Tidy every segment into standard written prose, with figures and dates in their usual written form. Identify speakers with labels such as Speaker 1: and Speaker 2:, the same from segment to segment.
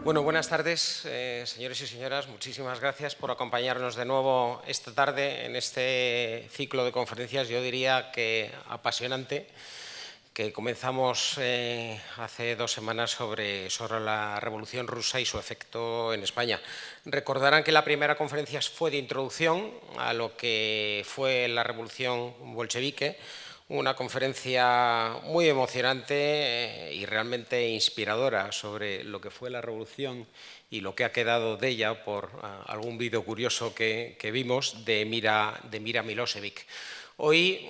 Speaker 1: Bueno, buenas tardes, señores y señoras. Muchísimas gracias por acompañarnos de nuevo esta tarde en este ciclo de conferencias, yo diría que apasionante, que comenzamos hace 2 semanas sobre la Revolución Rusa y su efecto en España. Recordarán que la primera conferencia fue de introducción a lo que fue la Revolución bolchevique, una conferencia muy emocionante y realmente inspiradora sobre lo que fue la revolución y lo que ha quedado de ella por algún vídeo curioso que vimos de Mira Milosevic. Hoy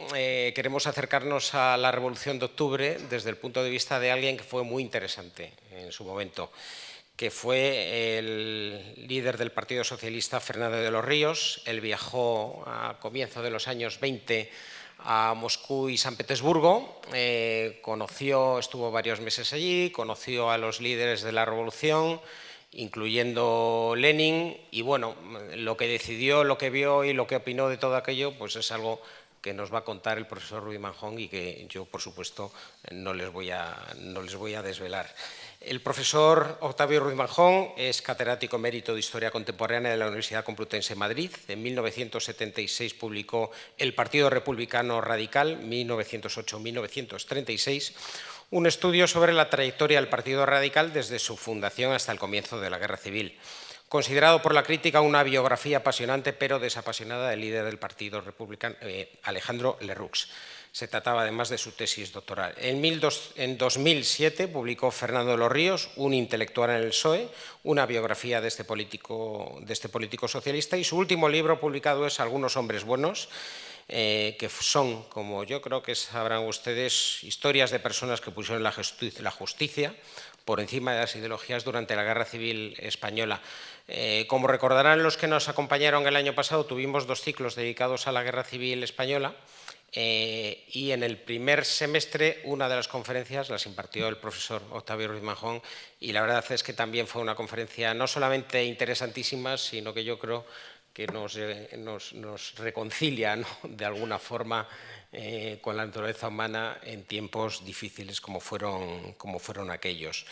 Speaker 1: queremos acercarnos a la Revolución de Octubre desde el punto de vista de alguien que fue muy interesante en su momento, que fue el líder del Partido Socialista, Fernando de los Ríos. Él viajó a comienzos de los años 20 a Moscú y San Petersburgo, estuvo varios meses allí, conoció a los líderes de la revolución, incluyendo Lenin, y bueno, lo que decidió, lo que vio y lo que opinó de todo aquello, pues es algo que nos va a contar el profesor Ruiz Manjón y que yo, por supuesto, no les voy a desvelar. El profesor Octavio Ruiz Manjón es catedrático emérito de Historia Contemporánea de la Universidad Complutense de Madrid. En 1976 publicó El Partido Republicano Radical, 1908-1936, un estudio sobre la trayectoria del Partido Radical desde su fundación hasta el comienzo de la Guerra Civil. Considerado por la crítica una biografía apasionante pero desapasionada del líder del Partido Republicano, Alejandro Lerroux. Se trataba además de su tesis doctoral. En 2007 publicó Fernando de los Ríos, un intelectual en el PSOE, una biografía de este político socialista, y su último libro publicado es Algunos hombres buenos, que son, como yo creo que sabrán ustedes, historias de personas que pusieron la justicia por encima de las ideologías durante la Guerra Civil Española. Como recordarán los que nos acompañaron el año pasado, tuvimos 2 ciclos dedicados a la Guerra Civil Española, y en el primer semestre una de las conferencias las impartió el profesor Octavio Ruiz Manjón, y la verdad es que también fue una conferencia no solamente interesantísima, sino que yo creo que nos reconcilia, ¿no?, de alguna forma con la naturaleza humana en tiempos difíciles como fueron aquellos.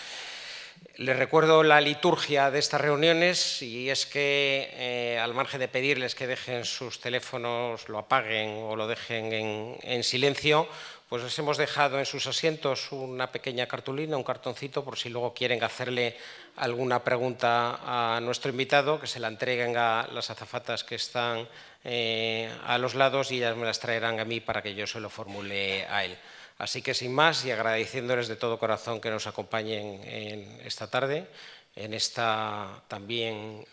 Speaker 1: Les recuerdo la liturgia de estas reuniones, y es que al margen de pedirles que dejen sus teléfonos, lo apaguen o lo dejen en silencio, pues les hemos dejado en sus asientos una pequeña cartulina, un cartoncito, por si luego quieren hacerle alguna pregunta a nuestro invitado, que se la entreguen a las azafatas que están a los lados, y ellas me las traerán a mí para que yo se lo formule a él. Así que, sin más, y agradeciéndoles de todo corazón que nos acompañen en esta tarde, en esta también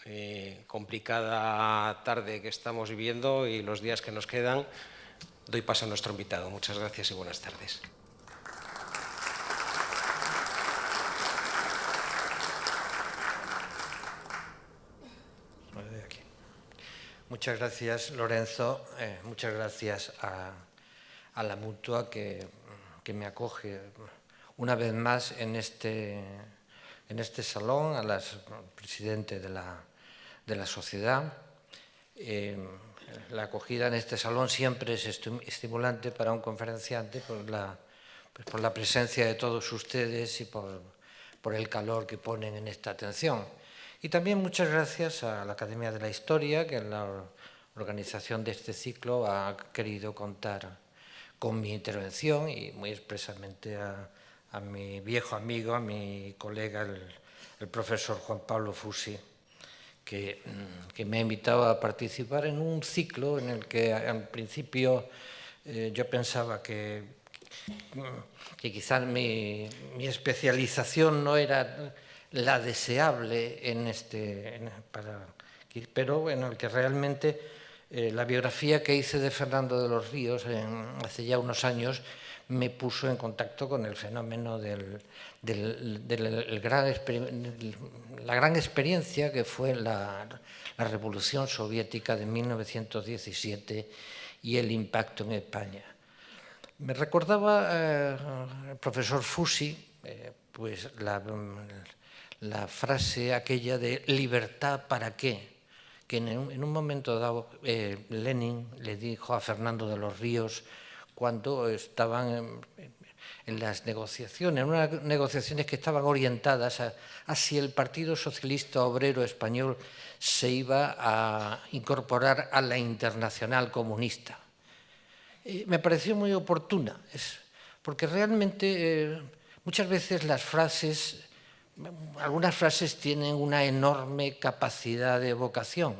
Speaker 1: complicada tarde que estamos viviendo y los días que nos quedan, doy paso a nuestro invitado. Muchas gracias y buenas tardes.
Speaker 2: Muchas gracias, Lorenzo. Muchas gracias a la Mutua que me acoge una vez más en este salón, a la presidente de la sociedad. La acogida en este salón siempre es estimulante para un conferenciante por la presencia de todos ustedes y por el calor que ponen en esta atención. Y también muchas gracias a la Academia de la Historia, que en la organización de este ciclo ha querido contar con mi intervención, y muy expresamente a mi viejo amigo, a mi colega, el profesor Juan Pablo Fusi, que me ha invitado a participar en un ciclo en el que al principio yo pensaba que quizás mi especialización no era la deseable pero en el que realmente la biografía que hice de Fernando de los Ríos hace ya unos años me puso en contacto con el fenómeno de la gran experiencia que fue la Revolución Soviética de 1917 y el impacto en España. Me recordaba el profesor Fusi pues la frase aquella de «libertad para qué», que en un momento dado Lenin le dijo a Fernando de los Ríos cuando estaban las negociaciones, unas negociaciones que estaban orientadas a si el Partido Socialista Obrero Español se iba a incorporar a la Internacional Comunista. Me pareció muy oportuna, porque realmente muchas veces las frases, algunas frases tienen una enorme capacidad de evocación.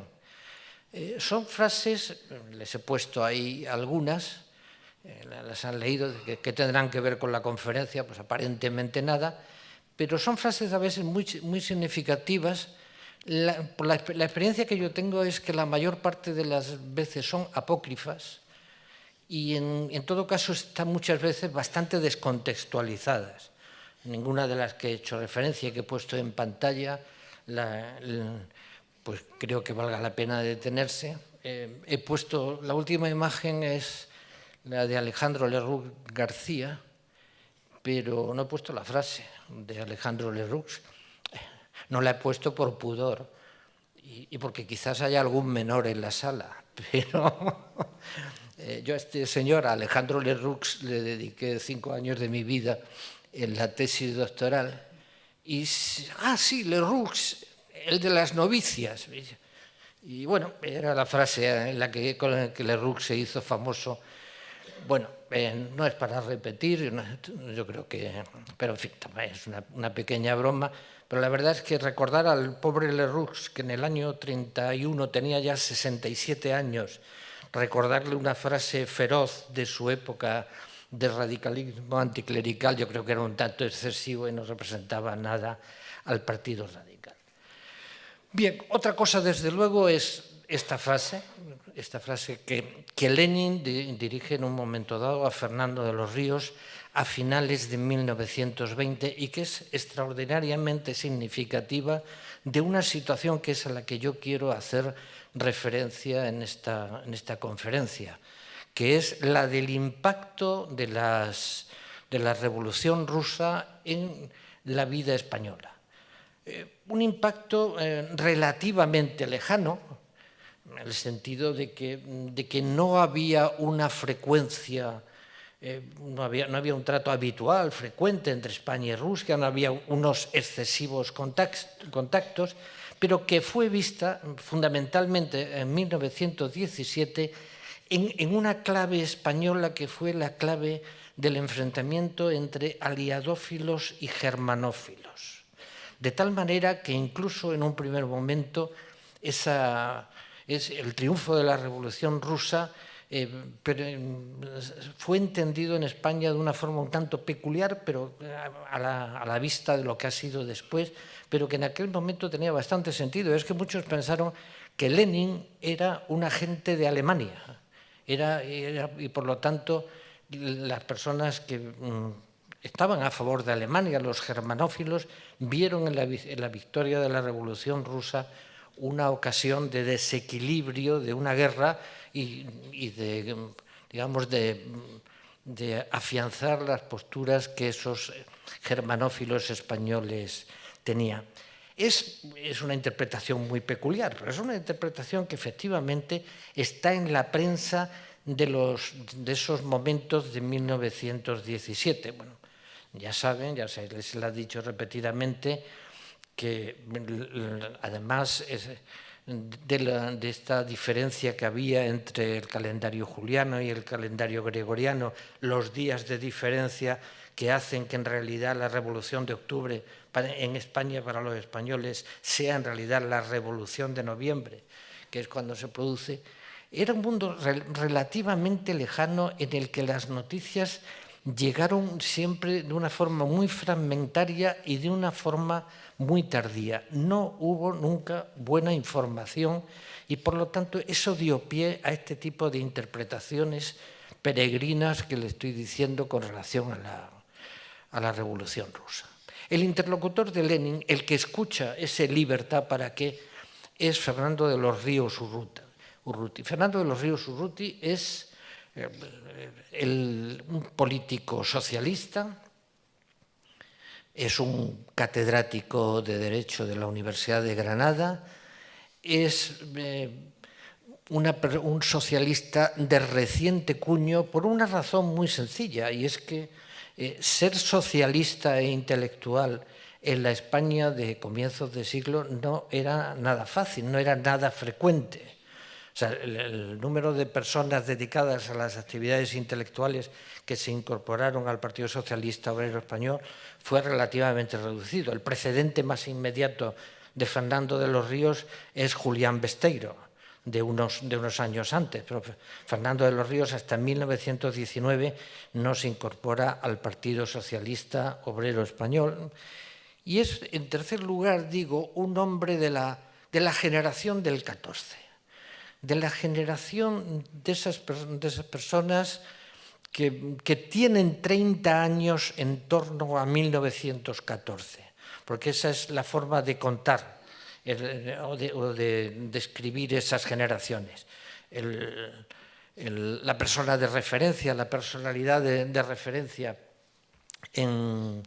Speaker 2: Son frases, les he puesto ahí algunas, las han leído, que tendrán que ver con la conferencia, pues aparentemente nada, pero son frases a veces muy significativas. La experiencia que yo tengo es que la mayor parte de las veces son apócrifas y en todo caso están muchas veces bastante descontextualizadas. Ninguna de las que he hecho referencia y que he puesto en pantalla, pues creo que valga la pena detenerse. He puesto, la última imagen es la de Alejandro Lerroux García, pero no he puesto la frase de Alejandro Lerroux. No la he puesto por pudor y porque quizás haya algún menor en la sala, pero yo a este señor, a Alejandro Lerroux, le dediqué 5 años de mi vida en la tesis doctoral. Y, sí, Lerroux, el de las novicias. Y bueno, era la frase en la con la que Lerroux se hizo famoso. Bueno, no es para repetir, yo creo que, pero en fin, es una pequeña broma, pero la verdad es que recordar al pobre Lerroux, que en el año 31 tenía ya 67 años, recordarle una frase feroz de su época de radicalismo anticlerical, yo creo que era un tanto excesivo y no representaba nada al Partido Radical. Bien, otra cosa desde luego es esta frase que Lenin dirige en un momento dado a Fernando de los Ríos a finales de 1920 y que es extraordinariamente significativa de una situación que es a la que yo quiero hacer referencia en esta conferencia, que es la del impacto de la Revolución Rusa en la vida española. Un impacto relativamente lejano, en el sentido de que no había una frecuencia, no había un trato habitual, frecuente entre España y Rusia, no había unos excesivos contactos, pero que fue vista fundamentalmente en 1917 en una clave española que fue la clave del enfrentamiento entre aliadófilos y germanófilos. De tal manera que incluso en un primer momento el triunfo de la Revolución Rusa fue entendido en España de una forma un tanto peculiar, pero a la vista de lo que ha sido después, pero que en aquel momento tenía bastante sentido. Es que muchos pensaron que Lenin era un agente de Alemania, y por lo tanto las personas que estaban a favor de Alemania, los germanófilos, vieron en la victoria de la Revolución Rusa una ocasión de desequilibrio, de una guerra y de afianzar las posturas que esos germanófilos españoles tenían. Es una interpretación muy peculiar, pero es una interpretación que efectivamente está en la prensa de esos momentos de 1917. Bueno, ya saben, ya se les ha dicho repetidamente, que además de esta diferencia que había entre el calendario juliano y el calendario gregoriano, los días de diferencia que hacen que en realidad la Revolución de Octubre en España para los españoles sea en realidad la Revolución de Noviembre, que es cuando se produce, era un mundo relativamente lejano en el que las noticias llegaron siempre de una forma muy fragmentaria y de una forma muy tardía. No hubo nunca buena información y, por lo tanto, eso dio pie a este tipo de interpretaciones peregrinas que le estoy diciendo con relación a la Revolución Rusa. El interlocutor de Lenin, el que escucha ese libertad para qué, es Fernando de los Ríos Urruti. Fernando de los Ríos Urruti es un político socialista, es un catedrático de Derecho de la Universidad de Granada, es un socialista de reciente cuño por una razón muy sencilla, y es que ser socialista e intelectual en la España de comienzos de siglo no era nada fácil, no era nada frecuente. O sea, el número de personas dedicadas a las actividades intelectuales que se incorporaron al Partido Socialista Obrero Español fue relativamente reducido. El precedente más inmediato de Fernando de los Ríos es Julián Besteiro, de unos años antes. Pero Fernando de los Ríos hasta 1919 no se incorpora al Partido Socialista Obrero Español. Y es, en tercer lugar, digo, un hombre de la generación del 14. De la generación de esas personas que tienen 30 años en torno a 1914, porque esa es la forma de contar o de describir esas generaciones. La persona de referencia, la personalidad de referencia en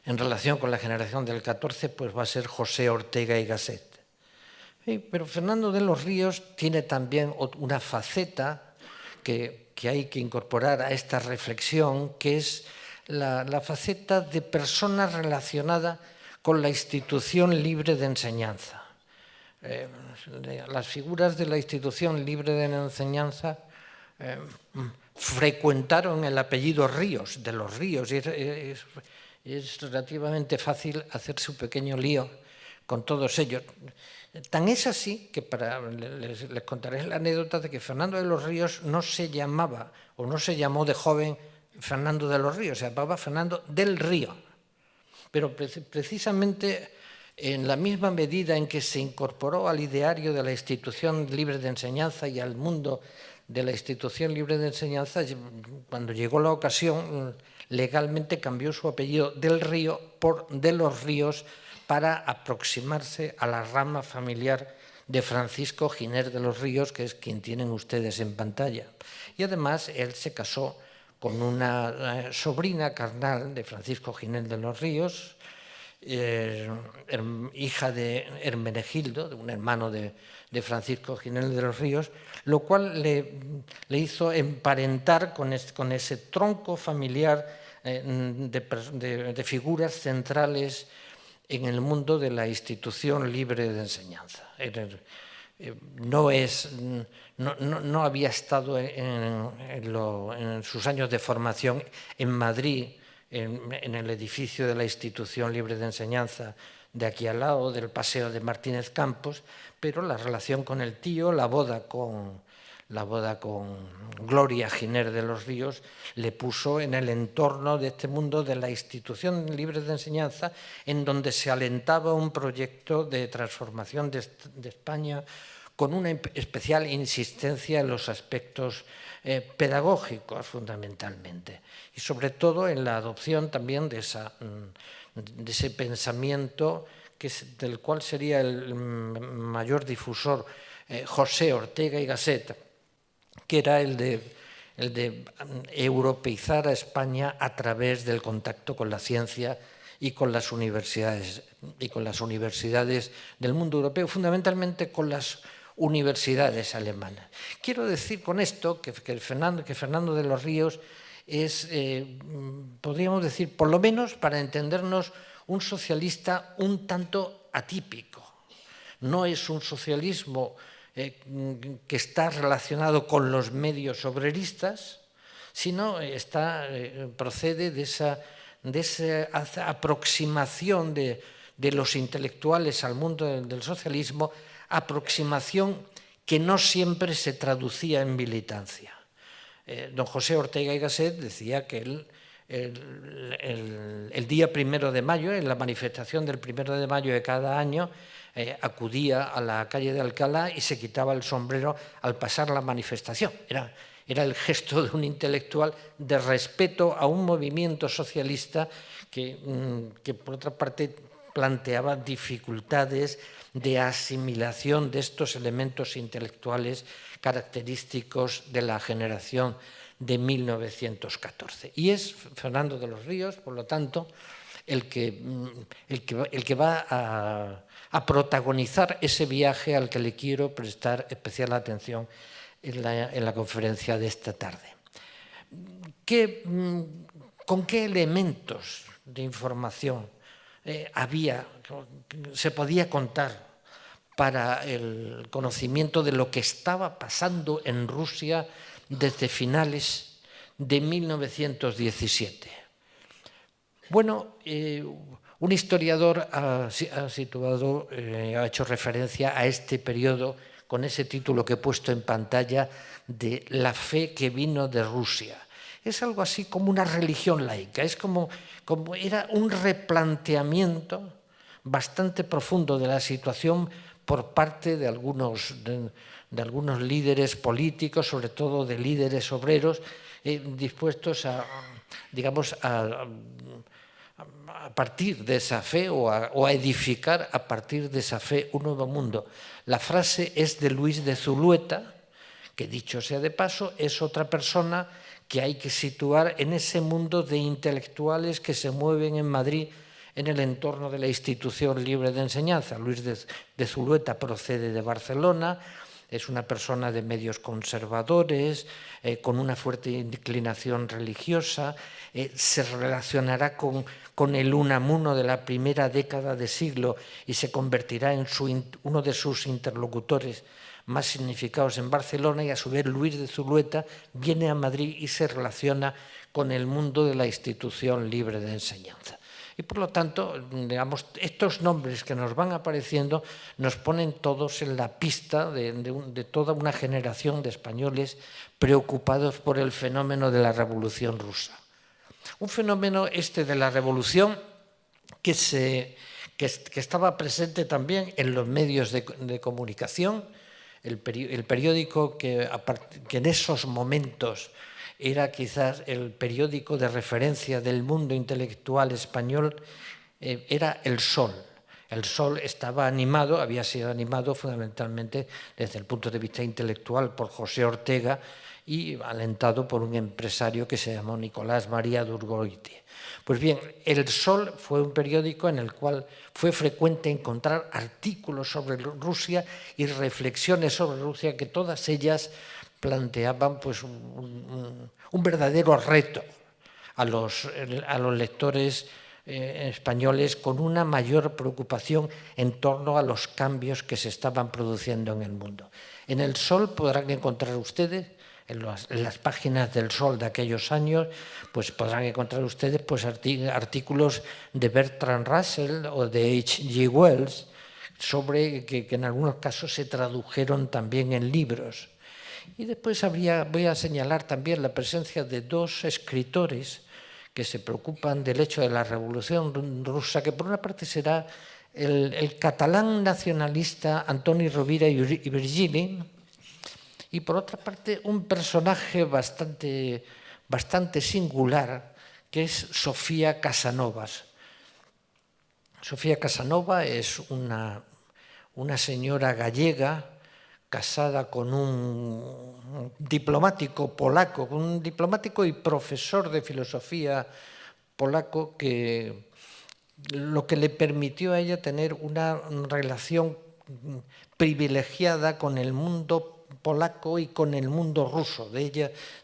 Speaker 2: relación con la generación del 14, pues va a ser José Ortega y Gasset. Pero Fernando de los Ríos tiene también una faceta que hay que incorporar a esta reflexión, que es la faceta de persona relacionada con la institución libre de enseñanza. Las figuras de la institución libre de enseñanza frecuentaron el apellido Ríos, de los Ríos, y es relativamente fácil hacerse un pequeño lío con todos ellos. Tan es así que les contaré la anécdota de que Fernando de los Ríos no se llamaba o no se llamó de joven Fernando de los Ríos, se llamaba Fernando del Río. Pero precisamente en la misma medida en que se incorporó al ideario de la institución libre de enseñanza y al mundo de la institución libre de enseñanza, cuando llegó la ocasión, legalmente cambió su apellido del Río por de los Ríos, para aproximarse a la rama familiar de Francisco Giner de los Ríos, que es quien tienen ustedes en pantalla. Y además él se casó con una sobrina carnal de Francisco Giner de los Ríos, hija de Hermenegildo, de un hermano de Francisco Giner de los Ríos, lo cual le hizo emparentar con ese tronco familiar de figuras centrales en el mundo de la institución libre de enseñanza. No había estado en sus años de formación en Madrid, en el edificio de la institución libre de enseñanza de aquí al lado, del Paseo de Martínez Campos, pero la relación con el tío, la boda con Gloria Giner de los Ríos, le puso en el entorno de este mundo de la institución libre de enseñanza, en donde se alentaba un proyecto de transformación de España con una especial insistencia en los aspectos pedagógicos, fundamentalmente, y sobre todo en la adopción también de ese pensamiento del cual sería el mayor difusor José Ortega y Gasset, que era el de europeizar a España a través del contacto con la ciencia y con las universidades del mundo europeo, fundamentalmente con las universidades alemanas. Quiero decir con esto que Fernando de los Ríos es, podríamos decir, por lo menos para entendernos, un socialista un tanto atípico. No es un socialismo que está relacionado con los medios obreristas, sino procede de esa aproximación de los intelectuales al mundo del socialismo, aproximación que no siempre se traducía en militancia. Don José Ortega y Gasset decía que el día 1 de mayo, en la manifestación del 1 de mayo de cada año, acudía a la calle de Alcalá y se quitaba el sombrero al pasar la manifestación. Era el gesto de un intelectual de respeto a un movimiento socialista que por otra parte, planteaba dificultades de asimilación de estos elementos intelectuales característicos de la generación de 1914. Y es Fernando de los Ríos, por lo tanto, el que va a protagonizar ese viaje al que le quiero prestar especial atención en la conferencia de esta tarde. ¿Qué con qué elementos de información se podía contar para el conocimiento de lo que estaba pasando en Rusia desde finales de 1917. Bueno, un historiador ha hecho referencia a este periodo con ese título que he puesto en pantalla de La fe que vino de Rusia. Es algo así como una religión laica, es como era un replanteamiento bastante profundo de la situación por parte de algunos líderes políticos, sobre todo de líderes obreros, dispuestos a partir de esa fe o a edificar a partir de esa fe un nuevo mundo. La frase es de Luis de Zulueta, que dicho sea de paso, es otra persona que hay que situar en ese mundo de intelectuales que se mueven en Madrid en el entorno de la institución libre de enseñanza. Luis de Zulueta procede de Barcelona, es una persona de medios conservadores, con una fuerte inclinación religiosa, se relacionará con el Unamuno de la primera década de siglo y se convertirá en uno de sus interlocutores más significados en Barcelona, y a su vez Luis de Zulueta viene a Madrid y se relaciona con el mundo de la institución libre de enseñanza. Y por lo tanto, digamos, estos nombres que nos van apareciendo nos ponen todos en la pista de toda una generación de españoles preocupados por el fenómeno de la Revolución Rusa. Un fenómeno de la Revolución que estaba presente también en los medios de comunicación. El periódico que en esos momentos era quizás el periódico de referencia del mundo intelectual español, era El Sol. El Sol había sido animado fundamentalmente desde el punto de vista intelectual por José Ortega y alentado por un empresario que se llamó Nicolás María d'Urgoiti. Pues bien, El Sol fue un periódico en el cual fue frecuente encontrar artículos sobre Rusia y reflexiones sobre Rusia, que todas ellas planteaban pues, un verdadero reto a los lectores españoles, con una mayor preocupación en torno a los cambios que se estaban produciendo en el mundo. En El Sol podrán encontrar ustedes, en las páginas del Sol de aquellos años, pues podrán encontrar ustedes pues, artículos de Bertrand Russell o de H.G. Wells, que en algunos casos se tradujeron también en libros. Y después voy a señalar también la presencia de dos escritores que se preocupan del hecho de la Revolución Rusa, que por una parte será el catalán nacionalista Antoni Rovira i Virgili, y por otra parte un personaje bastante singular, que es Sofía Casanovas. Sofía Casanova es una señora gallega casada con un diplomático polaco, un diplomático y profesor de filosofía polaco, que lo que le permitió a ella tener una relación privilegiada con el mundo polaco y con el mundo ruso. De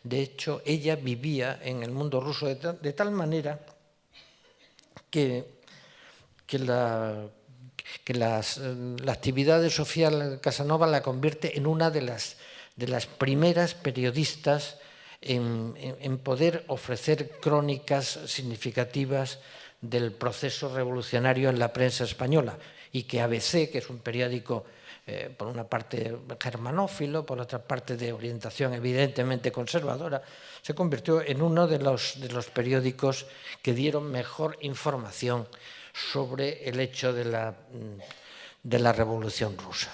Speaker 2: hecho, ella vivía en el mundo ruso de tal manera que la actividad de Sofía Casanova la convierte en una de las primeras periodistas en poder ofrecer crónicas significativas del proceso revolucionario en la prensa española, y que ABC, que es un periódico por una parte germanófilo, por otra parte de orientación evidentemente conservadora, se convirtió en uno de los periódicos que dieron mejor información sobre el hecho de la Revolución Rusa.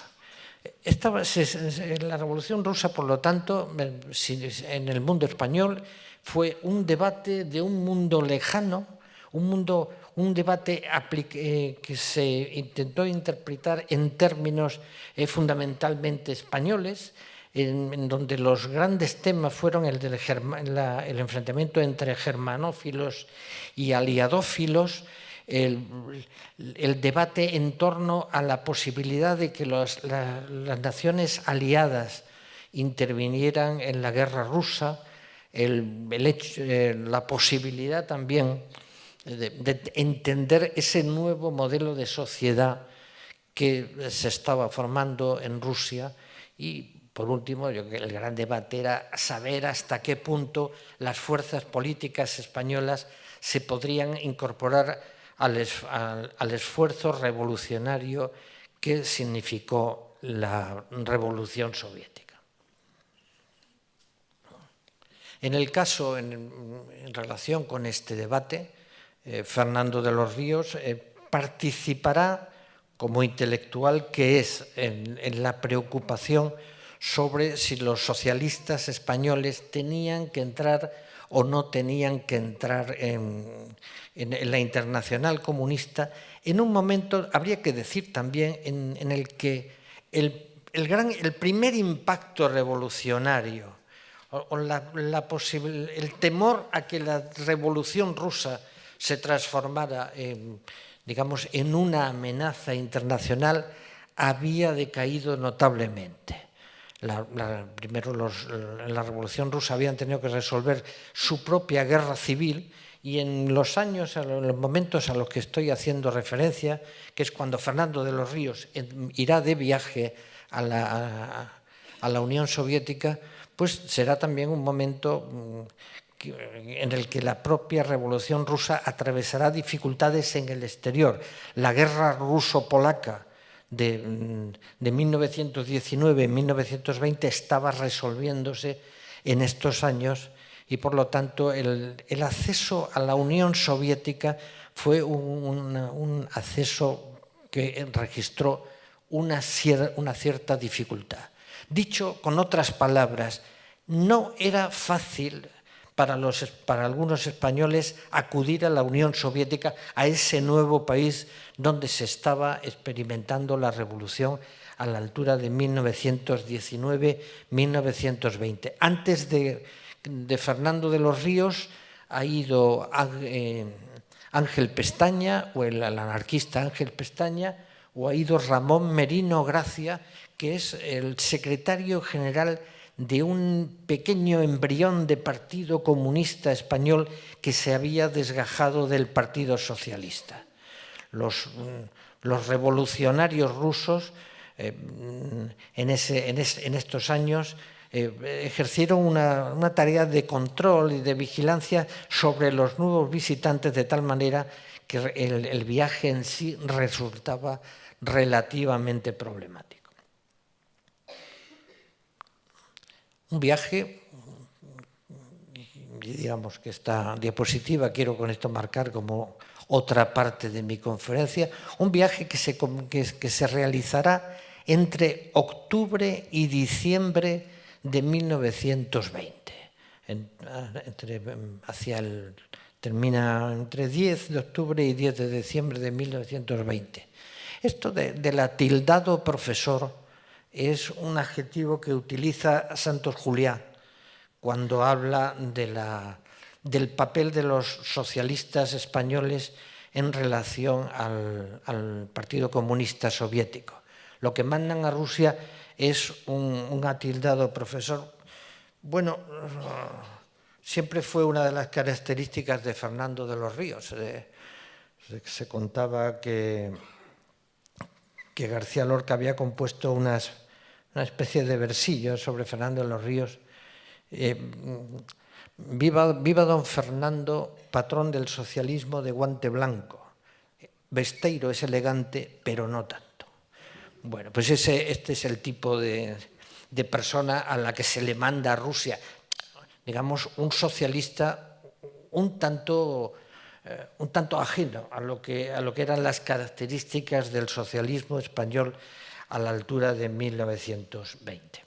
Speaker 2: La Revolución Rusa, por lo tanto, en el mundo español, fue un debate de un mundo lejano, un debate que se intentó interpretar en términos fundamentalmente españoles, en donde los grandes temas fueron el enfrentamiento entre germanófilos y aliadófilos, el debate en torno a la posibilidad de que las naciones aliadas intervinieran en la guerra rusa, la posibilidad también de entender ese nuevo modelo de sociedad que se estaba formando en Rusia. Y, por último, yo creo que el gran debate era saber hasta qué punto las fuerzas políticas españolas se podrían incorporar al esfuerzo revolucionario que significó la Revolución Soviética. En el caso, en relación con este debate, Fernando de los Ríos participará como intelectual que es en la preocupación sobre si los socialistas españoles tenían que entrar o no tenían que entrar en la Internacional Comunista, en un momento, habría que decir también, en el que el primer impacto revolucionario o el temor a que la revolución rusa se transformara digamos, en una amenaza internacional había decaído notablemente. Primero, en la Revolución Rusa habían tenido que resolver su propia guerra civil, y en los momentos a los que estoy haciendo referencia, que es cuando Fernando de los Ríos irá de viaje a la Unión Soviética, pues será también un momento en el que la propia Revolución Rusa atravesará dificultades en el exterior. La guerra ruso-polaca de 1919-1920 estaba resolviéndose en estos años, y por lo tanto el acceso a la Unión Soviética fue un acceso que registró una cierta dificultad. Dicho con otras palabras, no era fácil para algunos españoles acudir a la Unión Soviética, a ese nuevo país donde se estaba experimentando la revolución a la altura de 1919-1920. Antes de Fernando de los Ríos ha ido Ángel Pestaña, o el anarquista Ángel Pestaña, o ha ido Ramón Merino Gracia, que es el secretario general de un pequeño embrión de Partido Comunista Español que se había desgajado del Partido Socialista. Los revolucionarios rusos en estos años ejercieron una tarea de control y de vigilancia sobre los nuevos visitantes, de tal manera que el viaje en sí resultaba relativamente problemático. Un viaje, digamos que esta diapositiva quiero con esto marcar como otra parte de mi conferencia, un viaje que se realizará entre octubre y diciembre de 1920. Termina entre 10 de octubre y 10 de diciembre de 1920. Esto del atildado profesor es un adjetivo que utiliza Santos Juliá cuando habla del papel de los socialistas españoles en relación al Partido Comunista Soviético. Lo que mandan a Rusia es un atildado profesor. Bueno, siempre fue una de las características de Fernando de los Ríos. Se contaba que García Lorca había compuesto una especie de versillo sobre Fernando de los Ríos. Viva don Fernando, patrón del socialismo de guante blanco. Besteiro es elegante, pero no tanto. Bueno, pues este es el tipo de persona a la que se le manda a Rusia. Digamos, un socialista un tanto ajeno a lo que eran las características del socialismo español a la altura de 1920.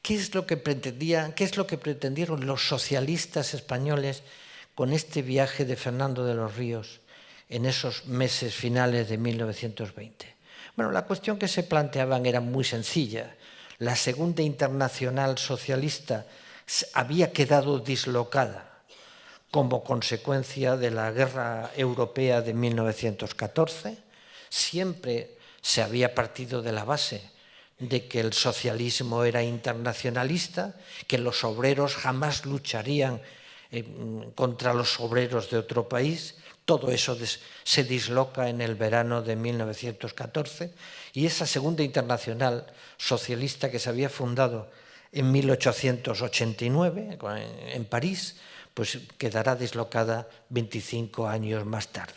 Speaker 2: ¿Qué es lo que pretendieron los socialistas españoles con este viaje de Fernando de los Ríos en esos meses finales de 1920? Bueno, la cuestión que se planteaban era muy sencilla. La Segunda Internacional Socialista había quedado dislocada como consecuencia de la Guerra Europea de 1914. Siempre se había partido de la base de que el socialismo era internacionalista, que los obreros jamás lucharían contra los obreros de otro país. Todo eso se disloca en el verano de 1914 y esa Segunda Internacional Socialista que se había fundado en 1889 en París, pues quedará dislocada 25 años más tarde.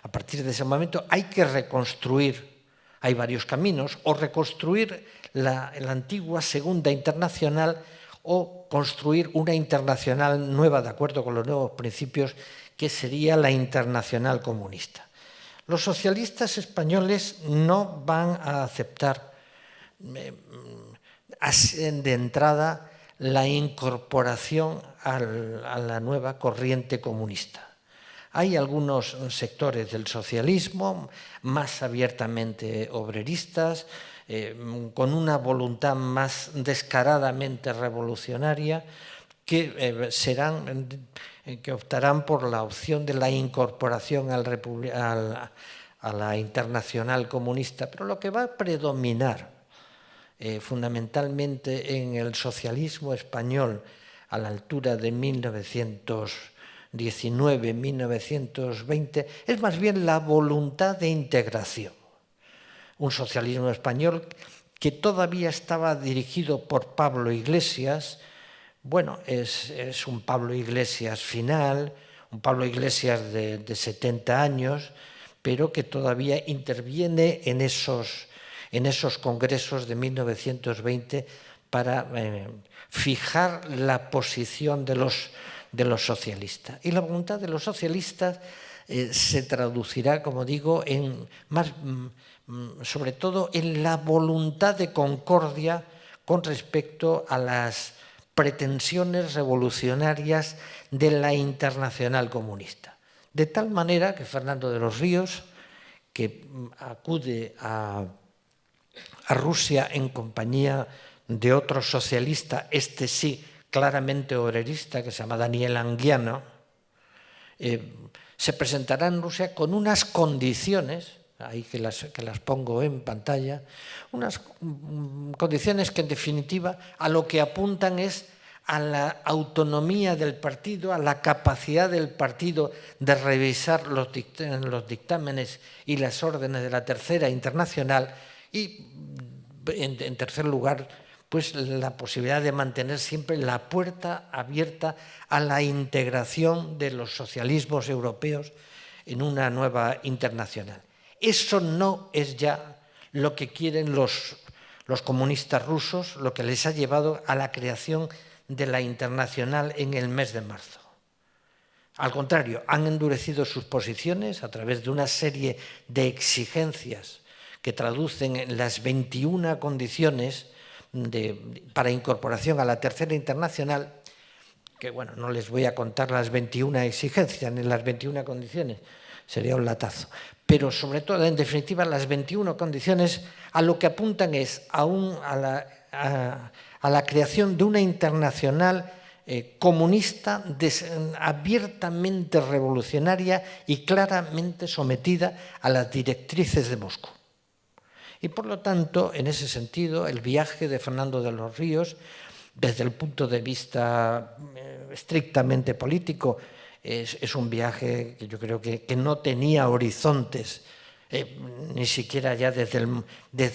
Speaker 2: A partir de ese momento hay que reconstruir, hay varios caminos, o reconstruir la antigua Segunda Internacional o construir una internacional nueva, de acuerdo con los nuevos principios, que sería la Internacional Comunista. Los socialistas españoles no van a aceptar de entrada la incorporación a la nueva corriente comunista. Hay algunos sectores del socialismo más abiertamente obreristas, con una voluntad más descaradamente revolucionaria, que optarán por la opción de la incorporación a la Internacional Comunista. Pero lo que va a predominar fundamentalmente en el socialismo español a la altura de 1919-1920 es más bien la voluntad de integración. Un socialismo español que todavía estaba dirigido por Pablo Iglesias. Bueno, es un Pablo Iglesias final, un Pablo Iglesias de 70 años, pero que todavía interviene en esos congresos de 1920 para fijar la posición de los socialistas. Y la voluntad de los socialistas se traducirá, como digo, sobre todo en la voluntad de concordia con respecto a las pretensiones revolucionarias de la Internacional Comunista. De tal manera que Fernando de los Ríos, que acude a Rusia en compañía de otro socialista, este sí, claramente obrerista, que se llama Daniel Anguiano, se presentará en Rusia con unas condiciones, ahí que las pongo en pantalla, unas condiciones que en definitiva a lo que apuntan es a la autonomía del partido, a la capacidad del partido de revisar los dictámenes y las órdenes de la Tercera Internacional y, en tercer lugar, pues la posibilidad de mantener siempre la puerta abierta a la integración de los socialismos europeos en una nueva internacional. Eso no es ya lo que quieren los comunistas rusos, lo que les ha llevado a la creación de la Internacional en el mes de marzo. Al contrario, han endurecido sus posiciones a través de una serie de exigencias que traducen en las 21 condiciones para incorporación a la Tercera Internacional, que bueno, no les voy a contar las 21 exigencias ni las 21 condiciones, sería un latazo. Pero sobre todo, en definitiva, las 21 condiciones a lo que apuntan es a la creación de una internacional comunista abiertamente revolucionaria y claramente sometida a las directrices de Moscú. Y por lo tanto, en ese sentido, el viaje de Fernando de los Ríos, desde el punto de vista estrictamente político, es un viaje que yo creo que no tenía horizontes, ni siquiera ya desde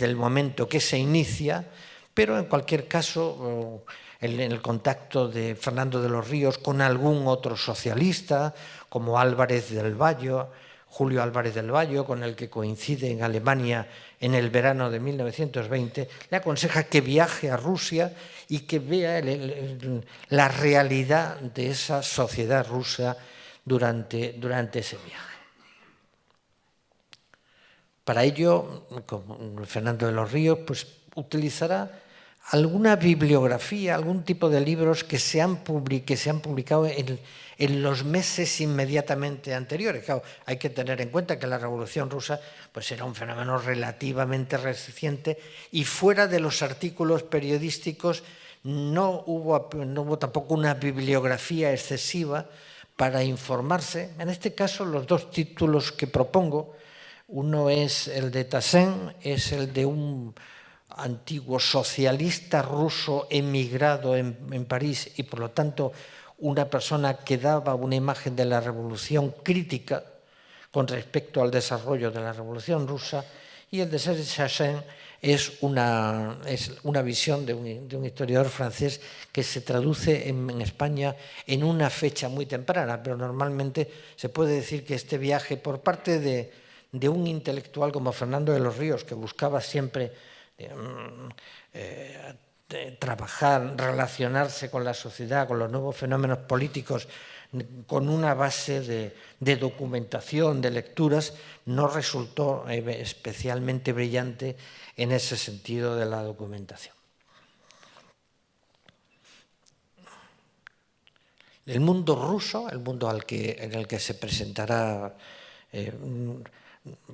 Speaker 2: el momento que se inicia, pero en cualquier caso, en el contacto de Fernando de los Ríos con algún otro socialista, como Álvarez del Valle, Julio Álvarez del Valle, con el que coincide en Alemania en el verano de 1920, le aconseja que viaje a Rusia y que vea la realidad de esa sociedad rusa durante ese viaje. Para ello, Fernando de los Ríos pues, utilizará alguna bibliografía, algún tipo de libros que se han publicado en los meses inmediatamente anteriores. Claro, hay que tener en cuenta que la Revolución Rusa pues, era un fenómeno relativamente reciente y fuera de los artículos periodísticos no hubo tampoco una bibliografía excesiva para informarse. En este caso, los dos títulos que propongo, uno es el de Tassen, es el de un antiguo socialista ruso emigrado en París y por lo tanto una persona que daba una imagen de la revolución crítica con respecto al desarrollo de la revolución rusa, y el de Serge Chassin es una visión de un historiador francés que se traduce en España en una fecha muy temprana, pero normalmente se puede decir que este viaje por parte de un intelectual como Fernando de los Ríos, que buscaba siempre trabajar, relacionarse con la sociedad, con los nuevos fenómenos políticos, con una base de documentación, de lecturas, no resultó especialmente brillante en ese sentido de la documentación. El mundo ruso, el mundo en el que se presentará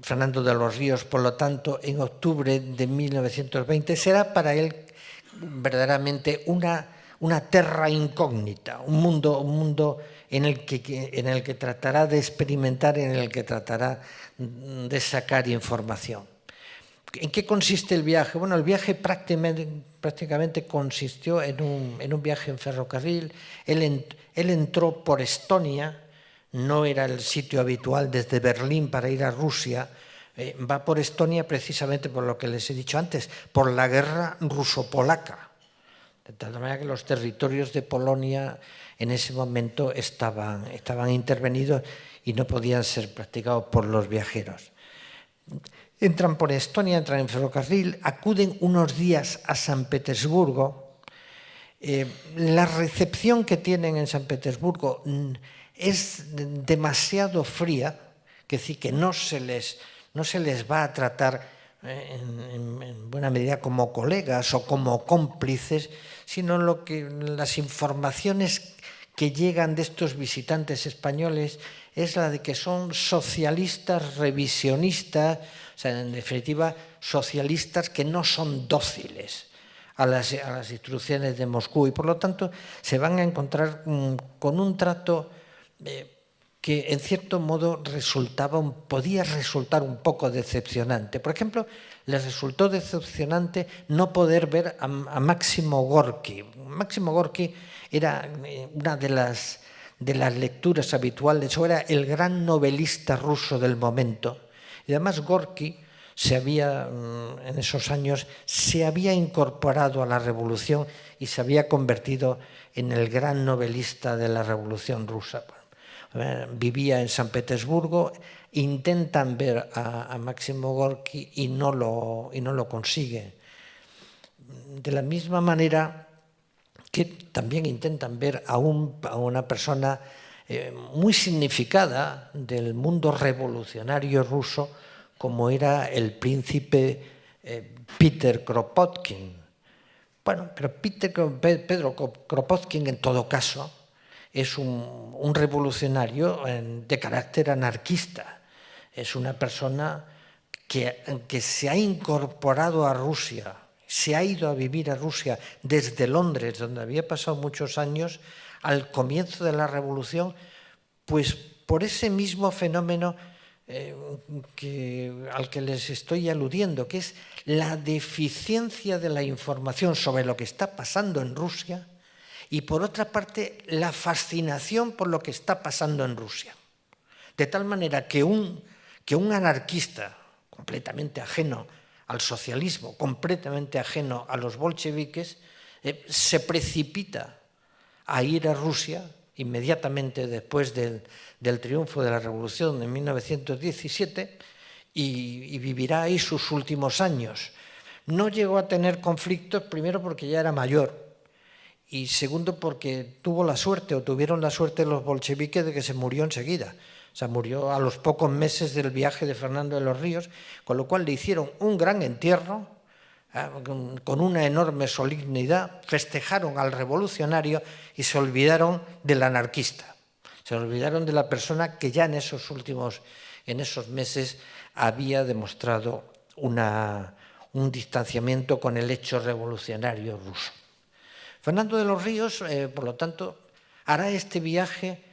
Speaker 2: Fernando de los Ríos, por lo tanto, en octubre de 1920, será para él verdaderamente una terra incógnita, un mundo en el que tratará de experimentar, en el que tratará de sacar información. ¿En qué consiste el viaje? Bueno, el viaje prácticamente consistió en un viaje en ferrocarril. Él entró por Estonia, no era el sitio habitual desde Berlín para ir a Rusia. Va por Estonia precisamente por lo que les he dicho antes, por la guerra ruso-polaca. De tal manera que los territorios de Polonia en ese momento estaban intervenidos y no podían ser practicados por los viajeros. Entran por Estonia, entran en ferrocarril, acuden unos días a San Petersburgo. La recepción que tienen en San Petersburgo es demasiado fría, que decir que no se les va a tratar en buena medida como colegas o como cómplices, sino las informaciones que llegan de estos visitantes españoles es la de que son socialistas revisionistas, o sea, en definitiva, socialistas que no son dóciles a las instrucciones de Moscú y por lo tanto se van a encontrar con un trato que en cierto modo podía resultar un poco decepcionante. Por ejemplo, les resultó decepcionante no poder ver a Máximo Gorki. Máximo Gorki era una de las lecturas habituales, o era el gran novelista ruso del momento. Y además Gorki en esos años se había incorporado a la revolución y se había convertido en el gran novelista de la revolución rusa. Vivía en San Petersburgo, intentan ver a Máximo Gorki y no lo consiguen. De la misma manera que también intentan ver a una persona muy significada del mundo revolucionario ruso, como era el príncipe Peter Kropotkin. Bueno, pero Pedro Kropotkin, en todo caso, es un revolucionario de carácter anarquista. Es una persona que se ha incorporado a Rusia, se ha ido a vivir a Rusia desde Londres, donde había pasado muchos años, al comienzo de la revolución, pues por ese mismo fenómeno al que les estoy aludiendo, que es la deficiencia de la información sobre lo que está pasando en Rusia y, por otra parte, la fascinación por lo que está pasando en Rusia. De tal manera que un anarquista completamente ajeno al socialismo, completamente ajeno a los bolcheviques, se precipita a ir a Rusia inmediatamente después del triunfo de la Revolución en 1917 y vivirá ahí sus últimos años. No llegó a tener conflictos, primero porque ya era mayor y segundo porque tuvieron la suerte los bolcheviques de que se murió enseguida. O sea, murió a los pocos meses del viaje de Fernando de los Ríos, con lo cual le hicieron un gran entierro con una enorme solemnidad, festejaron al revolucionario y se olvidaron del anarquista. Se olvidaron de la persona que ya en esos meses había demostrado un distanciamiento con el hecho revolucionario ruso. Fernando de los Ríos, por lo tanto, hará este viaje,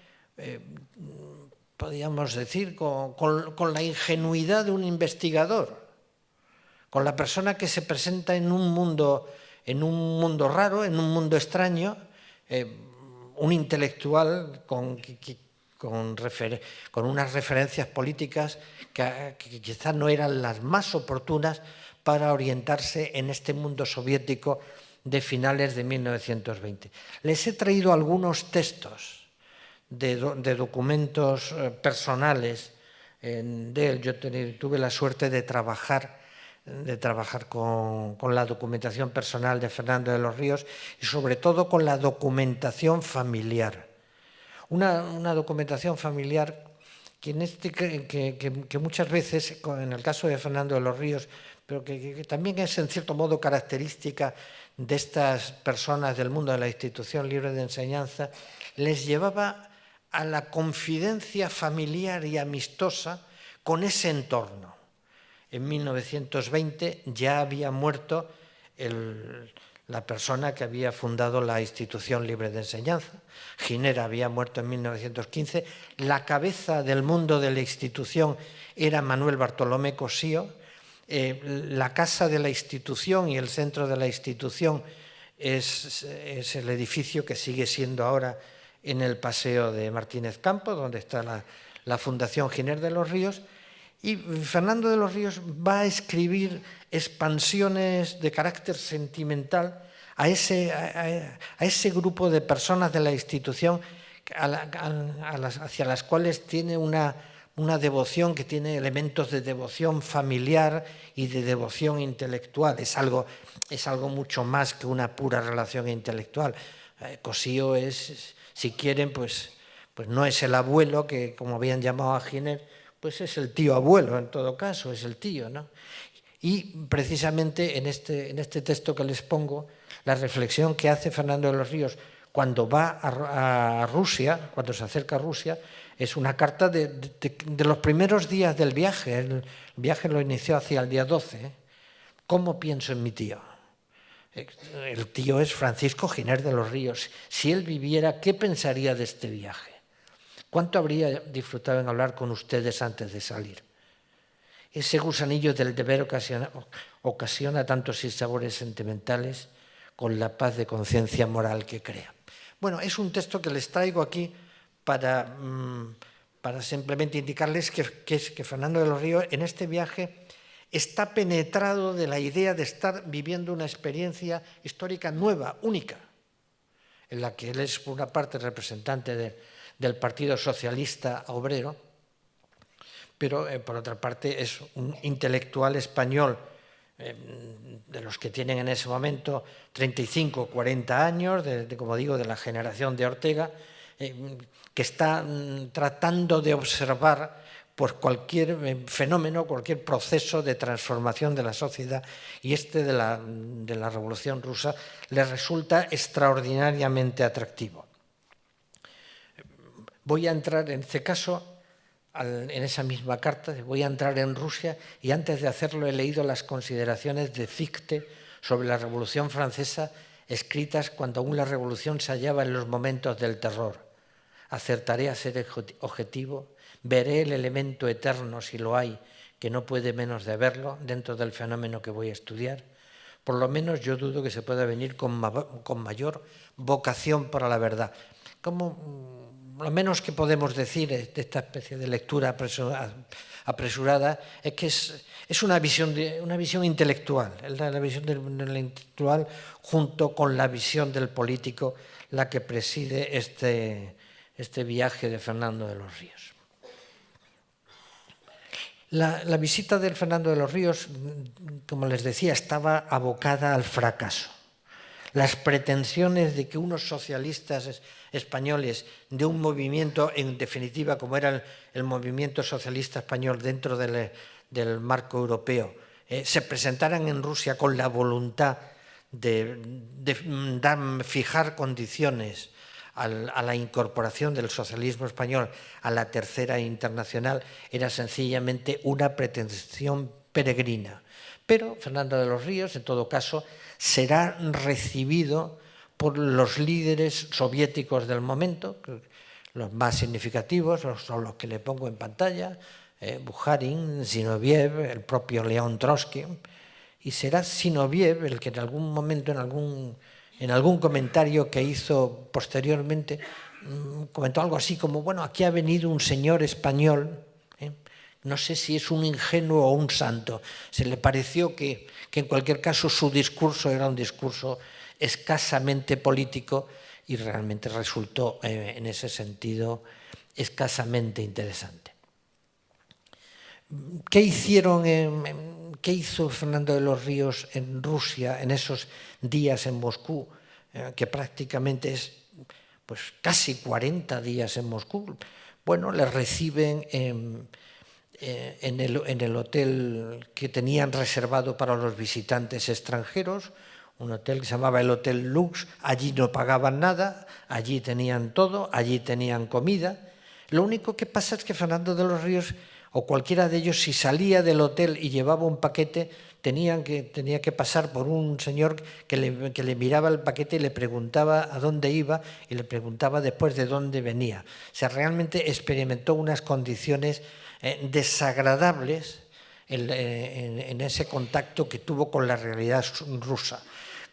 Speaker 2: podríamos decir, con la ingenuidad de un investigador, con la persona que se presenta en un mundo raro, en un mundo extraño, un intelectual con unas referencias políticas que quizás no eran las más oportunas para orientarse en este mundo soviético de finales de 1920. Les he traído algunos textos de documentos personales de él. Yo tuve la suerte de trabajar con la documentación personal de Fernando de los Ríos y sobre todo con la documentación familiar. Una documentación familiar que muchas veces, en el caso de Fernando de los Ríos, pero que también es en cierto modo característica de estas personas del mundo de la institución libre de enseñanza, les llevaba a la confidencia familiar y amistosa con ese entorno. En 1920 ya había muerto la persona que había fundado la institución libre de enseñanza. Giner había muerto en 1915. La cabeza del mundo de la institución era Manuel Bartolomé Cosío. La casa de la institución y el centro de la institución es el edificio que sigue siendo ahora en el Paseo de Martínez Campos, donde está la Fundación Giner de los Ríos. Y Fernando de los Ríos va a escribir expansiones de carácter sentimental a ese grupo de personas de la institución hacia las cuales tiene una devoción que tiene elementos de devoción familiar y de devoción intelectual. Es algo mucho más que una pura relación intelectual. Cosío es, si quieren, pues no es el abuelo que, como habían llamado a Giner, pues es el tío abuelo, en todo caso, es el tío, ¿no? Y precisamente en este texto que les pongo, la reflexión que hace Fernando de los Ríos cuando va a Rusia, cuando se acerca a Rusia, es una carta de los primeros días del viaje. El viaje lo inició hacia el día 12. ¿Cómo pienso en mi tío? El tío es Francisco Giner de los Ríos. Si él viviera, ¿qué pensaría de este viaje? ¿Cuánto habría disfrutado en hablar con ustedes antes de salir? Ese gusanillo del deber ocasiona tantos sinsabores sentimentales con la paz de conciencia moral que crea. Bueno, es un texto que les traigo aquí para simplemente indicarles que Fernando de los Ríos en este viaje está penetrado de la idea de estar viviendo una experiencia histórica nueva, única, en la que él es por una parte representante del Partido Socialista Obrero, pero por otra parte es un intelectual español de los que tienen en ese momento 35 o 40 años, como digo, de la generación de Ortega, que está tratando de observar por cualquier fenómeno, cualquier proceso de transformación de la sociedad, y de la Revolución Rusa le resulta extraordinariamente atractivo. Voy a entrar en este caso, en esa misma carta, voy a entrar en Rusia, y antes de hacerlo he leído las consideraciones de Fichte sobre la Revolución Francesa, escritas cuando aún la revolución se hallaba en los momentos del terror. Acertaré a ser objetivo, veré el elemento eterno, si lo hay, que no puede menos de verlo dentro del fenómeno que voy a estudiar. Por lo menos yo dudo que se pueda venir con mayor vocación para la verdad. Lo menos que podemos decir de esta especie de lectura apresurada es que es una visión intelectual, la visión del intelectual junto con la visión del político la que preside este viaje de Fernando de los Ríos. La visita de Fernando de los Ríos, como les decía, estaba abocada al fracaso. Las pretensiones de que unos socialistas españoles de un movimiento, en definitiva, como era el movimiento socialista español dentro del marco europeo, se presentaran en Rusia con la voluntad de fijar condiciones a la incorporación del socialismo español a la Tercera Internacional, era sencillamente una pretensión peregrina. Pero Fernando de los Ríos, en todo caso, será recibido por los líderes soviéticos del momento, los más significativos son los que le pongo en pantalla, Bukharin, Zinoviev, el propio León Trotsky, y será Zinoviev el que en algún momento, en algún comentario que hizo posteriormente, comentó algo así como, bueno, aquí ha venido un señor español, no sé si es un ingenuo o un santo. Se le pareció que en cualquier caso su discurso era un discurso escasamente político y realmente resultó en ese sentido escasamente interesante. ¿Qué hizo Fernando de los Ríos en Rusia en esos días en Moscú, que prácticamente es pues casi 40 días en Moscú? Bueno, le reciben en el hotel que tenían reservado para los visitantes extranjeros, un hotel que se llamaba el Hotel Lux. Allí no pagaban nada, allí tenían todo, allí tenían comida. Lo único que pasa es que Fernando de los Ríos o cualquiera de ellos, si salía del hotel y llevaba un paquete, tenía que pasar por un señor que le miraba el paquete y le preguntaba a dónde iba y le preguntaba después de dónde venía. O sea, realmente experimentó unas condiciones desagradables en ese contacto que tuvo con la realidad rusa.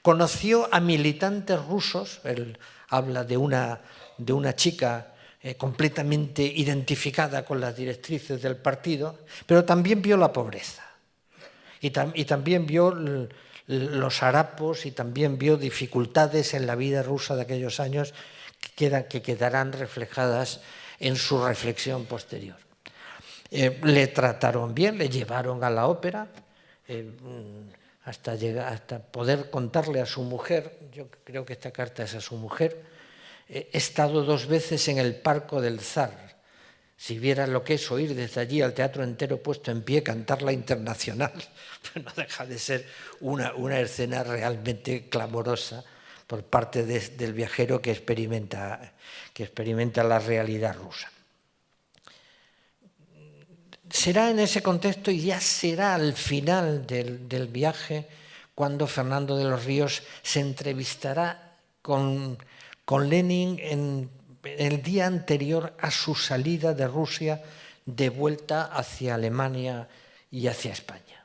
Speaker 2: Conoció a militantes rusos, él habla de una chica completamente identificada con las directrices del partido, pero también vio la pobreza y también vio los harapos y también vio dificultades en la vida rusa de aquellos años que quedarán reflejadas en su reflexión posterior. Le trataron bien, le llevaron a la ópera, hasta poder contarle a su mujer, yo creo que esta carta es a su mujer, he estado 2 veces en el Parco del Zar. Si vieran lo que es oír desde allí al teatro entero puesto en pie cantar la Internacional, pues no deja de ser una escena realmente clamorosa por parte del viajero que experimenta la realidad rusa. Será en ese contexto y ya será al final del viaje cuando Fernando de los Ríos se entrevistará con Lenin en el día anterior a su salida de Rusia de vuelta hacia Alemania y hacia España.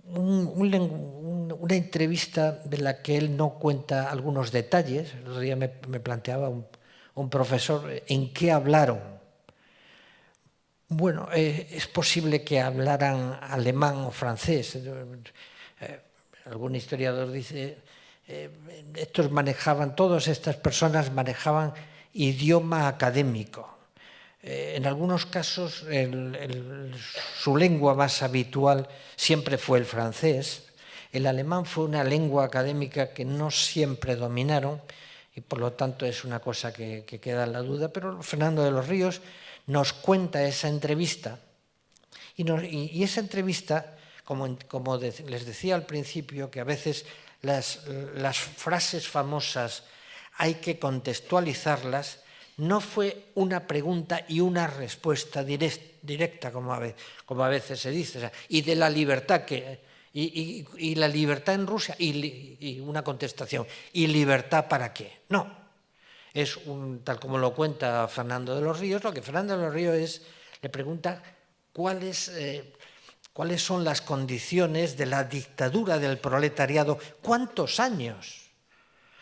Speaker 2: Una entrevista de la que él no cuenta algunos detalles. El otro día me planteaba un profesor en qué hablaron. Bueno, es posible que hablaran alemán o francés. Algún historiador dice, todas estas personas manejaban idioma académico. En algunos casos su lengua más habitual siempre fue el francés. El alemán fue una lengua académica que no siempre dominaron y por lo tanto es una cosa que queda en la duda, pero Fernando de los Ríos nos cuenta esa entrevista y esa entrevista, como les decía al principio, que a veces las frases famosas hay que contextualizarlas, no fue una pregunta y una respuesta directa, como a veces se dice, o sea, y de la libertad y la libertad en Rusia y una contestación, ¿y libertad para qué? No. Es tal como lo cuenta Fernando de los Ríos, lo que Fernando de los Ríos le pregunta cuáles son las condiciones de la dictadura del proletariado, cuántos años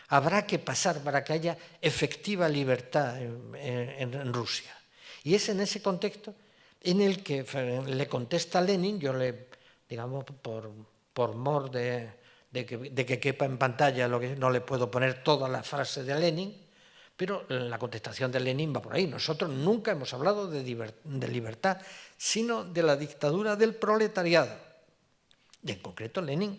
Speaker 2: habrá que pasar para que haya efectiva libertad en Rusia. Y es en ese contexto en el que le contesta Lenin, digamos, por mor de que quepa en pantalla, no le puedo poner toda la frase de Lenin, pero la contestación de Lenin va por ahí. Nosotros nunca hemos hablado de libertad, sino de la dictadura del proletariado. Y en concreto Lenin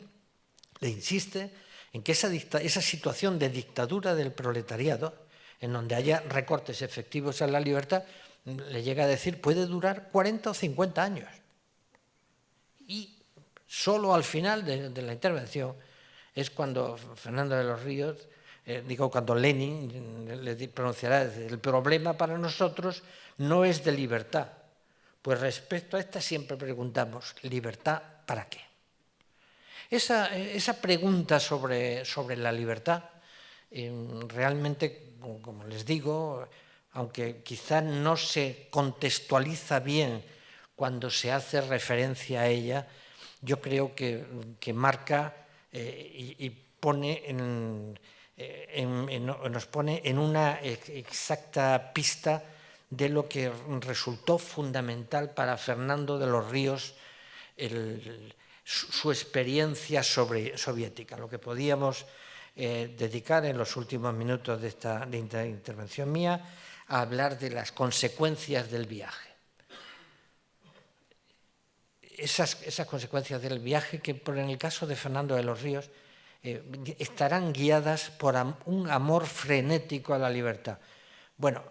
Speaker 2: le insiste en que esa situación de dictadura del proletariado, en donde haya recortes efectivos en la libertad, le llega a decir, puede durar 40 o 50 años. Y solo al final de la intervención es cuando Fernando de los Ríos, cuando Lenin le pronunciará, el problema para nosotros no es de libertad. Pues respecto a esta siempre preguntamos, ¿libertad para qué? Esa pregunta sobre la libertad, realmente, como les digo, aunque quizá no se contextualiza bien cuando se hace referencia a ella, yo creo que marca y pone nos pone en una exacta pista de lo que resultó fundamental para Fernando de los Ríos su experiencia soviética, lo que podíamos dedicar en los últimos minutos de esta intervención mía a hablar de las consecuencias del viaje. Esas consecuencias del viaje que, en el caso de Fernando de los Ríos, estarán guiadas por un amor frenético a la libertad. Bueno,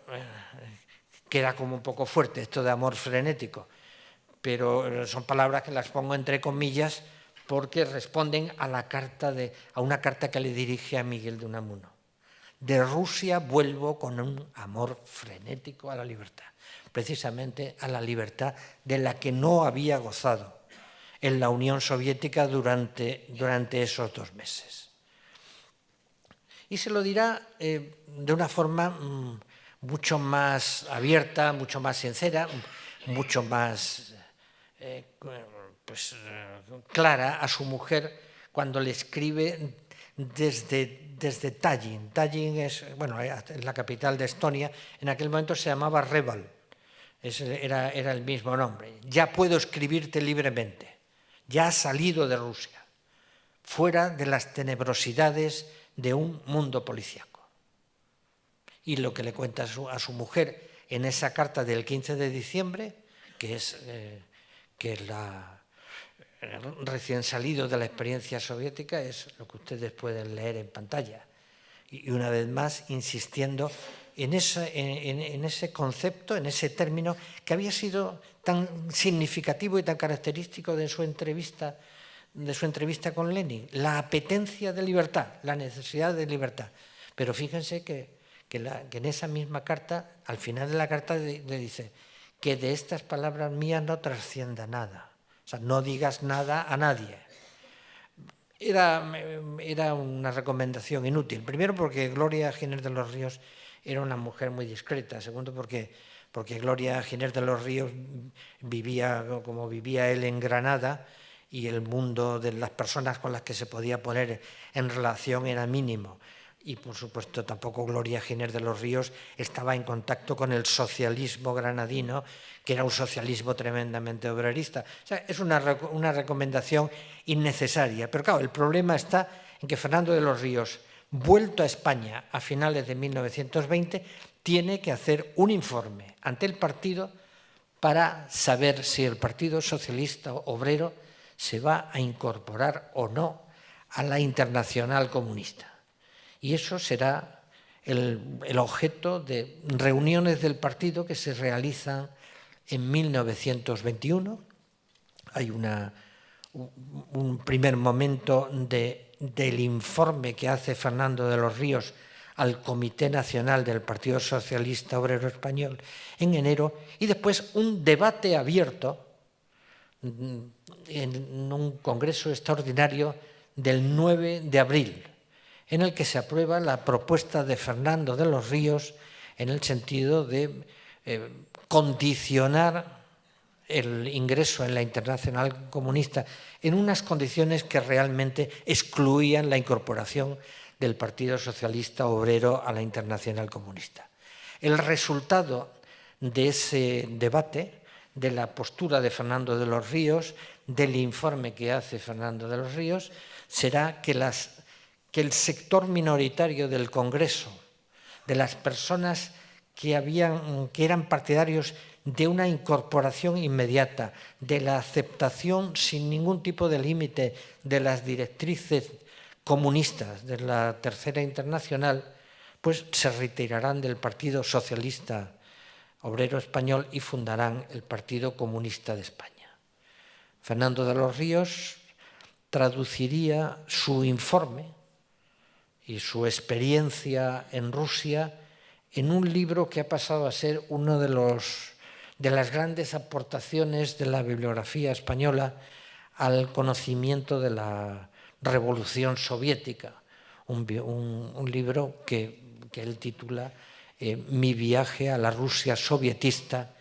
Speaker 2: queda como un poco fuerte esto de amor frenético, pero son palabras que las pongo entre comillas porque responden a una carta que le dirige a Miguel de Unamuno. De Rusia vuelvo con un amor frenético a la libertad, precisamente a la libertad de la que no había gozado en la Unión Soviética durante esos 2 meses. Y se lo dirá de una forma mucho más abierta, mucho más sincera, mucho más clara a su mujer cuando le escribe desde Tallin. Tallin es la capital de Estonia. En aquel momento se llamaba Reval. Era el mismo nombre. Ya puedo escribirte libremente. Ya has salido de Rusia, fuera de las tenebrosidades de un mundo policíaco. Y lo que le cuenta a su mujer en esa carta del 15 de diciembre, que es recién salido de la experiencia soviética, es lo que ustedes pueden leer en pantalla. Y una vez más, insistiendo en ese concepto, en ese término que había sido tan significativo y tan característico de su entrevista con Lenin, la apetencia de libertad, la necesidad de libertad. Pero fíjense que en esa misma carta, al final de la carta le dice que de estas palabras mías no trascienda nada. O sea, no digas nada a nadie. Era una recomendación inútil. Primero porque Gloria Ginés de los Ríos era una mujer muy discreta. Segundo porque Gloria Ginés de los Ríos vivía como vivía él en Granada y el mundo de las personas con las que se podía poner en relación era mínimo. Y, por supuesto, tampoco Gloria Ginés de los Ríos estaba en contacto con el socialismo granadino, que era un socialismo tremendamente obrerista. O sea, es una recomendación innecesaria. Pero, claro, el problema está en que Fernando de los Ríos, vuelto a España a finales de 1920, tiene que hacer un informe ante el partido para saber si el Partido Socialista Obrero se va a incorporar o no a la Internacional Comunista. Y eso será el objeto de reuniones del partido que se realizan en 1921. Hay un primer momento del informe que hace Fernando de los Ríos al Comité Nacional del Partido Socialista Obrero Español en enero, y después un debate abierto en un congreso extraordinario del 9 de abril, en el que se aprueba la propuesta de Fernando de los Ríos en el sentido de condicionar el ingreso en la Internacional Comunista en unas condiciones que realmente excluían la incorporación del Partido Socialista Obrero a la Internacional Comunista. El resultado de ese debate, de la postura de Fernando de los Ríos, del informe que hace Fernando de los Ríos, será que el sector minoritario del Congreso, de las personas que eran partidarios de una incorporación inmediata, de la aceptación sin ningún tipo de límite de las directrices comunistas de la Tercera Internacional, pues se retirarán del Partido Socialista Obrero Español y fundarán el Partido Comunista de España. Fernando de los Ríos traduciría su informe y su experiencia en Rusia en un libro que ha pasado a ser uno de las grandes aportaciones de la bibliografía española al conocimiento de la Revolución Soviética, un libro que él titula Mi viaje a la Rusia sovietista,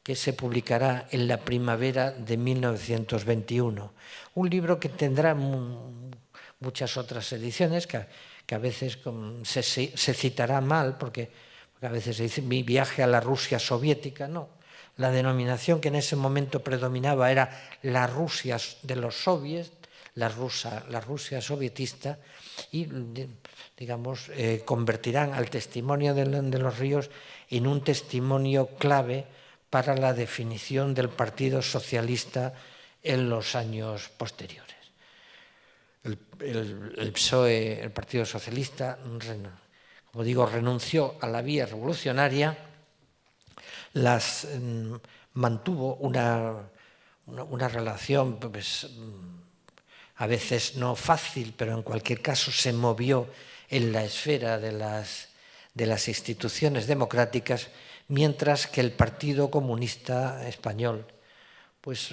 Speaker 2: que se publicará en la primavera de 1921. Un libro que tendrá muchas otras ediciones, que a veces se citará mal, porque a veces se dice mi viaje a la Rusia soviética. No, la denominación que en ese momento predominaba era la Rusia de los soviets, la Rusia sovietista, y digamos convertirán al testimonio de los Ríos en un testimonio clave para la definición del Partido Socialista en los años posteriores. El PSOE, el Partido Socialista, como digo, renunció a la vía revolucionaria, mantuvo una relación, pues, a veces no fácil, pero en cualquier caso se movió en la esfera de las instituciones democráticas, mientras que el Partido Comunista Español pues,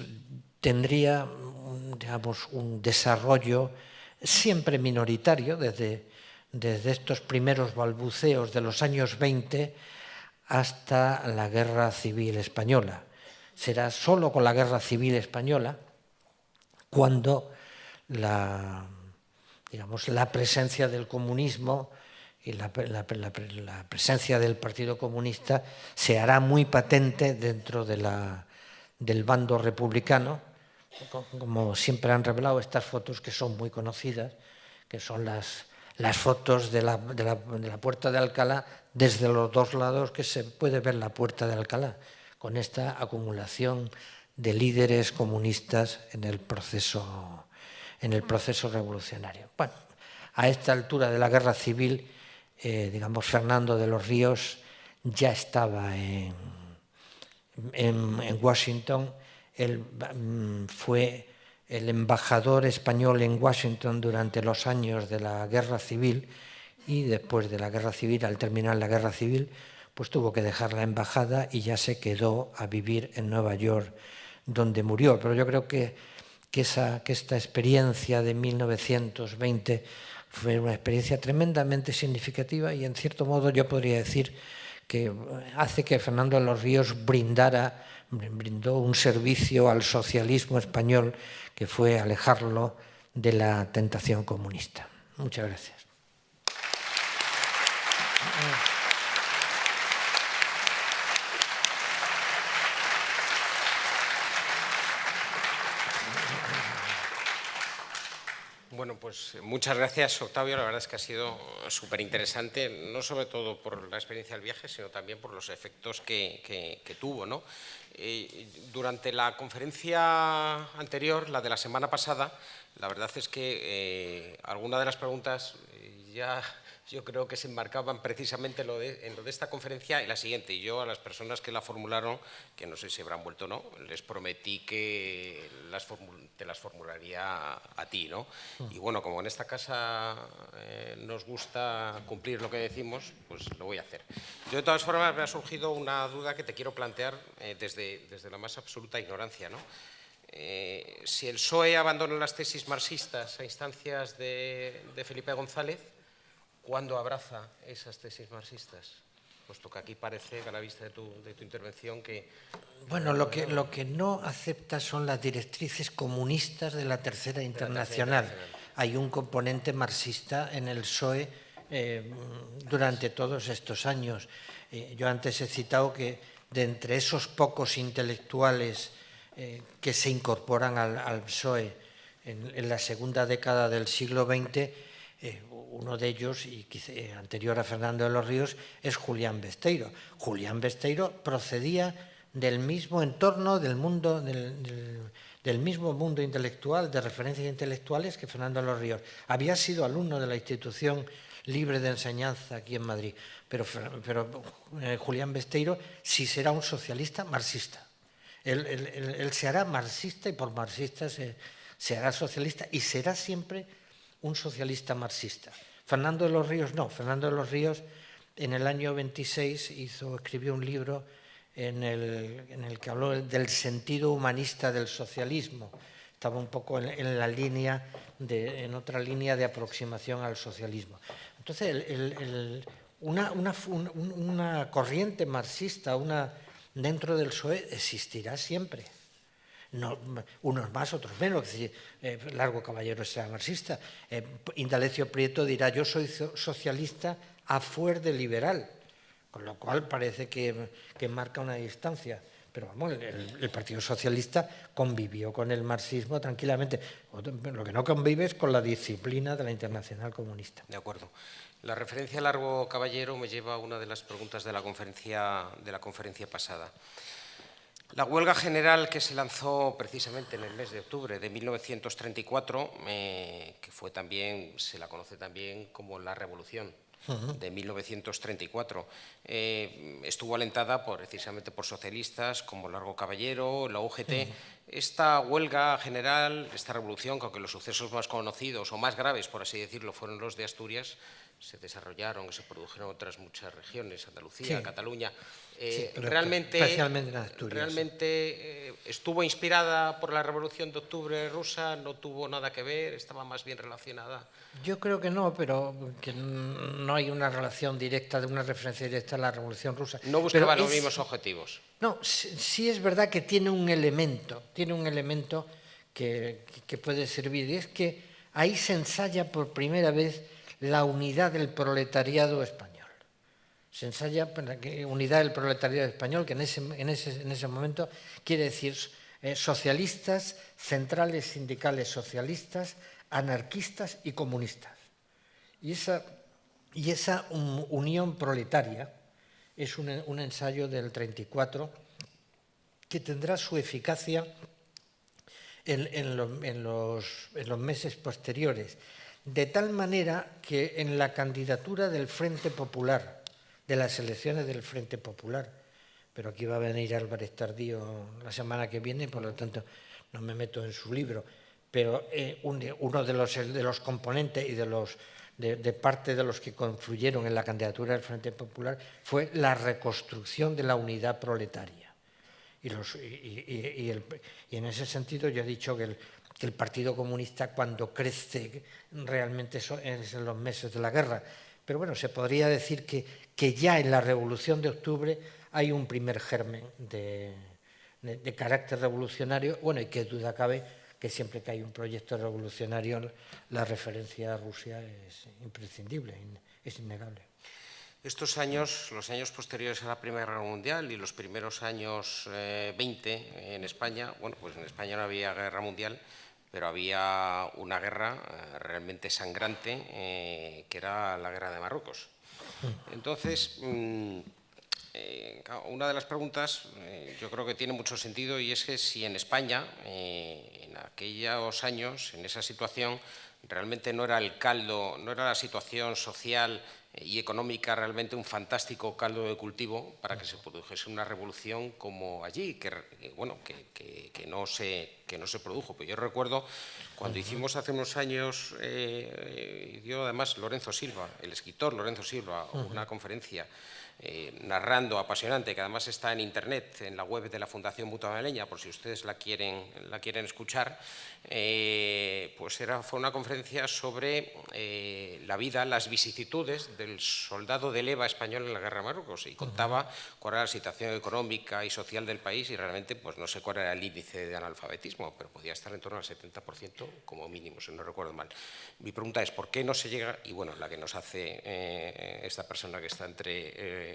Speaker 2: tendría, digamos, un desarrollo siempre minoritario desde estos primeros balbuceos de los años 20 hasta la Guerra Civil Española. Será solo con la Guerra Civil Española cuando la presencia del comunismo y la presencia del Partido Comunista se hará muy patente dentro del bando republicano, como siempre han revelado estas fotos que son muy conocidas, que son las fotos de la Puerta de Alcalá desde los dos lados, que se puede ver la Puerta de Alcalá, con esta acumulación de líderes comunistas en el proceso revolucionario. Bueno, a esta altura de la Guerra Civil, digamos, Fernando de los Ríos ya estaba en Washington. Él fue el embajador español en Washington durante los años de la Guerra Civil, y después de la Guerra Civil, al terminar la Guerra Civil, pues tuvo que dejar la embajada y ya se quedó a vivir en Nueva York, donde murió. Pero yo creo que esta experiencia de 1920 fue una experiencia tremendamente significativa, y en cierto modo yo podría decir que hace que Fernando de los Ríos brindó un servicio al socialismo español, que fue alejarlo de la tentación comunista. Muchas gracias.
Speaker 1: Bueno, pues muchas gracias, Octavio. La verdad es que ha sido súper interesante, no sobre todo por la experiencia del viaje, sino también por los efectos que tuvo, ¿no? Durante la conferencia anterior, la de la semana pasada, la verdad es que algunas de las preguntas ya yo creo que se enmarcaban precisamente en lo de esta conferencia y la siguiente. Y yo a las personas que la formularon, que no sé si habrán vuelto o no, les prometí que te las formularía a ti, ¿no? Y bueno, como en esta casa nos gusta cumplir lo que decimos, pues lo voy a hacer. Yo de todas formas me ha surgido una duda que te quiero plantear desde la más absoluta ignorancia, ¿no? Si el PSOE abandonó las tesis marxistas a instancias de Felipe González, ¿cuándo abraza esas tesis marxistas? Puesto que aquí parece, a la vista de tu intervención, que...
Speaker 2: Bueno, lo que no acepta son las directrices comunistas de la Tercera Internacional. Hay un componente marxista en el PSOE durante todos estos años. Yo antes he citado que de entre esos pocos intelectuales que se incorporan al PSOE en la segunda década del siglo XX, uno de ellos, y anterior a Fernando de los Ríos, es Julián Besteiro. Julián Besteiro procedía del mismo entorno, del mismo mundo intelectual, de referencias intelectuales que Fernando de los Ríos. Había sido alumno de la Institución Libre de Enseñanza aquí en Madrid, pero Julián Besteiro sí será un socialista marxista. Él se hará marxista, y por marxista se hará socialista, y será siempre un socialista marxista. Fernando de los Ríos no. Fernando de los Ríos en el año 26 escribió un libro en el que habló del sentido humanista del socialismo. Estaba un poco en otra línea de aproximación al socialismo. Entonces, una corriente marxista, una dentro del PSOE existirá siempre. No, unos más, otros menos. Es decir, Largo Caballero será marxista. Indalecio Prieto dirá, yo soy socialista a fuer de liberal, con lo cual parece que marca una distancia. Pero vamos, el Partido Socialista convivió con el marxismo tranquilamente. Lo que no convive es con la disciplina de la Internacional Comunista.
Speaker 1: De acuerdo. La referencia a Largo Caballero me lleva a una de las preguntas de la conferencia pasada. La huelga general que se lanzó precisamente en el mes de octubre de 1934, que fue también, se la conoce también como la Revolución de 1934, estuvo alentada precisamente por socialistas como Largo Caballero, la UGT. Esta huelga general, esta revolución, que aunque los sucesos más conocidos o más graves, por así decirlo, fueron los de Asturias, se desarrollaron y se produjeron en otras muchas regiones, Andalucía,
Speaker 2: sí.
Speaker 1: Cataluña.
Speaker 2: Especialmente en Asturias.
Speaker 1: ¿Realmente estuvo inspirada por la Revolución de Octubre rusa? ¿No tuvo nada que ver? ¿Estaba más bien relacionada?
Speaker 2: Yo creo que no, pero que no hay una relación directa, una referencia directa a la Revolución rusa.
Speaker 1: No buscaba los mismos objetivos.
Speaker 2: No, sí es verdad que tiene un elemento que puede servir, y es que ahí se ensaya por primera vez la unidad del proletariado español. Se ensaya la unidad del proletariado español, que en ese momento quiere decir socialistas, centrales sindicales socialistas, anarquistas y comunistas. Y esa unión proletaria es un ensayo del 34 que tendrá su eficacia en los meses posteriores, de tal manera que en la candidatura del Frente Popular, de las elecciones del Frente Popular, pero aquí va a venir Álvarez Tardío la semana que viene, por lo tanto no me meto en su libro, pero uno de los componentes y de parte de los que confluyeron en la candidatura del Frente Popular fue la reconstrucción de la unidad proletaria. Y en ese sentido yo he dicho que el Partido Comunista, cuando crece realmente es en los meses de la guerra. Pero bueno, se podría decir que ya en la Revolución de Octubre hay un primer germen de carácter revolucionario. Bueno, y qué duda cabe que siempre que hay un proyecto revolucionario la referencia a Rusia es imprescindible, es innegable.
Speaker 1: Estos años, los años posteriores a la Primera Guerra Mundial y los primeros años 20 en España, bueno, pues en España no había guerra mundial, pero había una guerra realmente sangrante, que era la guerra de Marruecos. Entonces, una de las preguntas yo creo que tiene mucho sentido, y es que si en España, en aquellos años, en esa situación, realmente no era el caldo, no era la situación social y económica realmente un fantástico caldo de cultivo para que se produjese una revolución como allí, que no se produjo. Pero yo recuerdo cuando hicimos hace unos años, dio además Lorenzo Silva, el escritor Lorenzo Silva, una conferencia narrando, apasionante, que además está en internet, en la web de la Fundación Mutua Madrileña, por si ustedes la quieren escuchar. Fue una conferencia sobre la vida, las vicisitudes del soldado de leva español en la guerra de Marruecos, y contaba cuál era la situación económica y social del país, y realmente pues no sé cuál era el índice de analfabetismo, pero podía estar en torno al 70% como mínimo, si no recuerdo mal. Mi pregunta es, ¿por qué no se llega? Y bueno, la que nos hace esta persona que está entre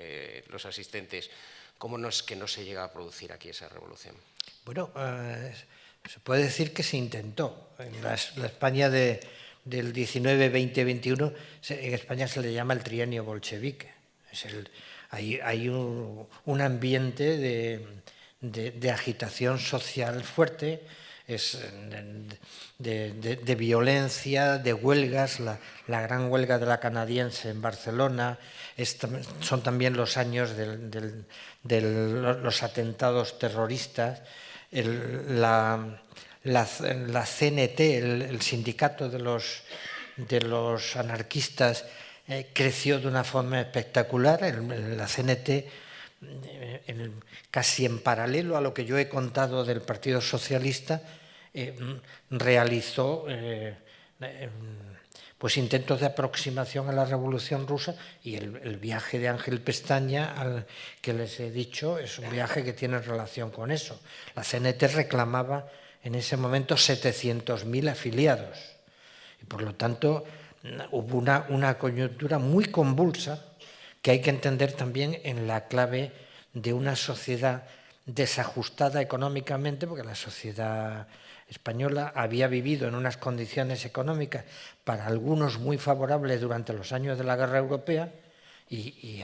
Speaker 1: los asistentes, ¿cómo no es que no se llega a producir aquí esa revolución?
Speaker 2: Bueno, se puede decir que se intentó. En la España del 19, 20, 21, en España se le llama el trienio bolchevique. Hay un ambiente de agitación social fuerte, de violencia, de huelgas, la gran huelga de la canadiense en Barcelona. Son también los años de los atentados terroristas. La CNT, el sindicato de los anarquistas, creció de una forma espectacular. La CNT, casi en paralelo a lo que yo he contado del Partido Socialista, realizó pues intentos de aproximación a la Revolución Rusa, y el viaje de Ángel Pestaña, al que les he dicho, es un viaje que tiene relación con eso. La CNT reclamaba en ese momento 700.000 afiliados, y por lo tanto hubo una coyuntura muy convulsa que hay que entender también en la clave de una sociedad desajustada económicamente, porque la sociedad española había vivido en unas condiciones económicas para algunos muy favorables durante los años de la Guerra Europea, y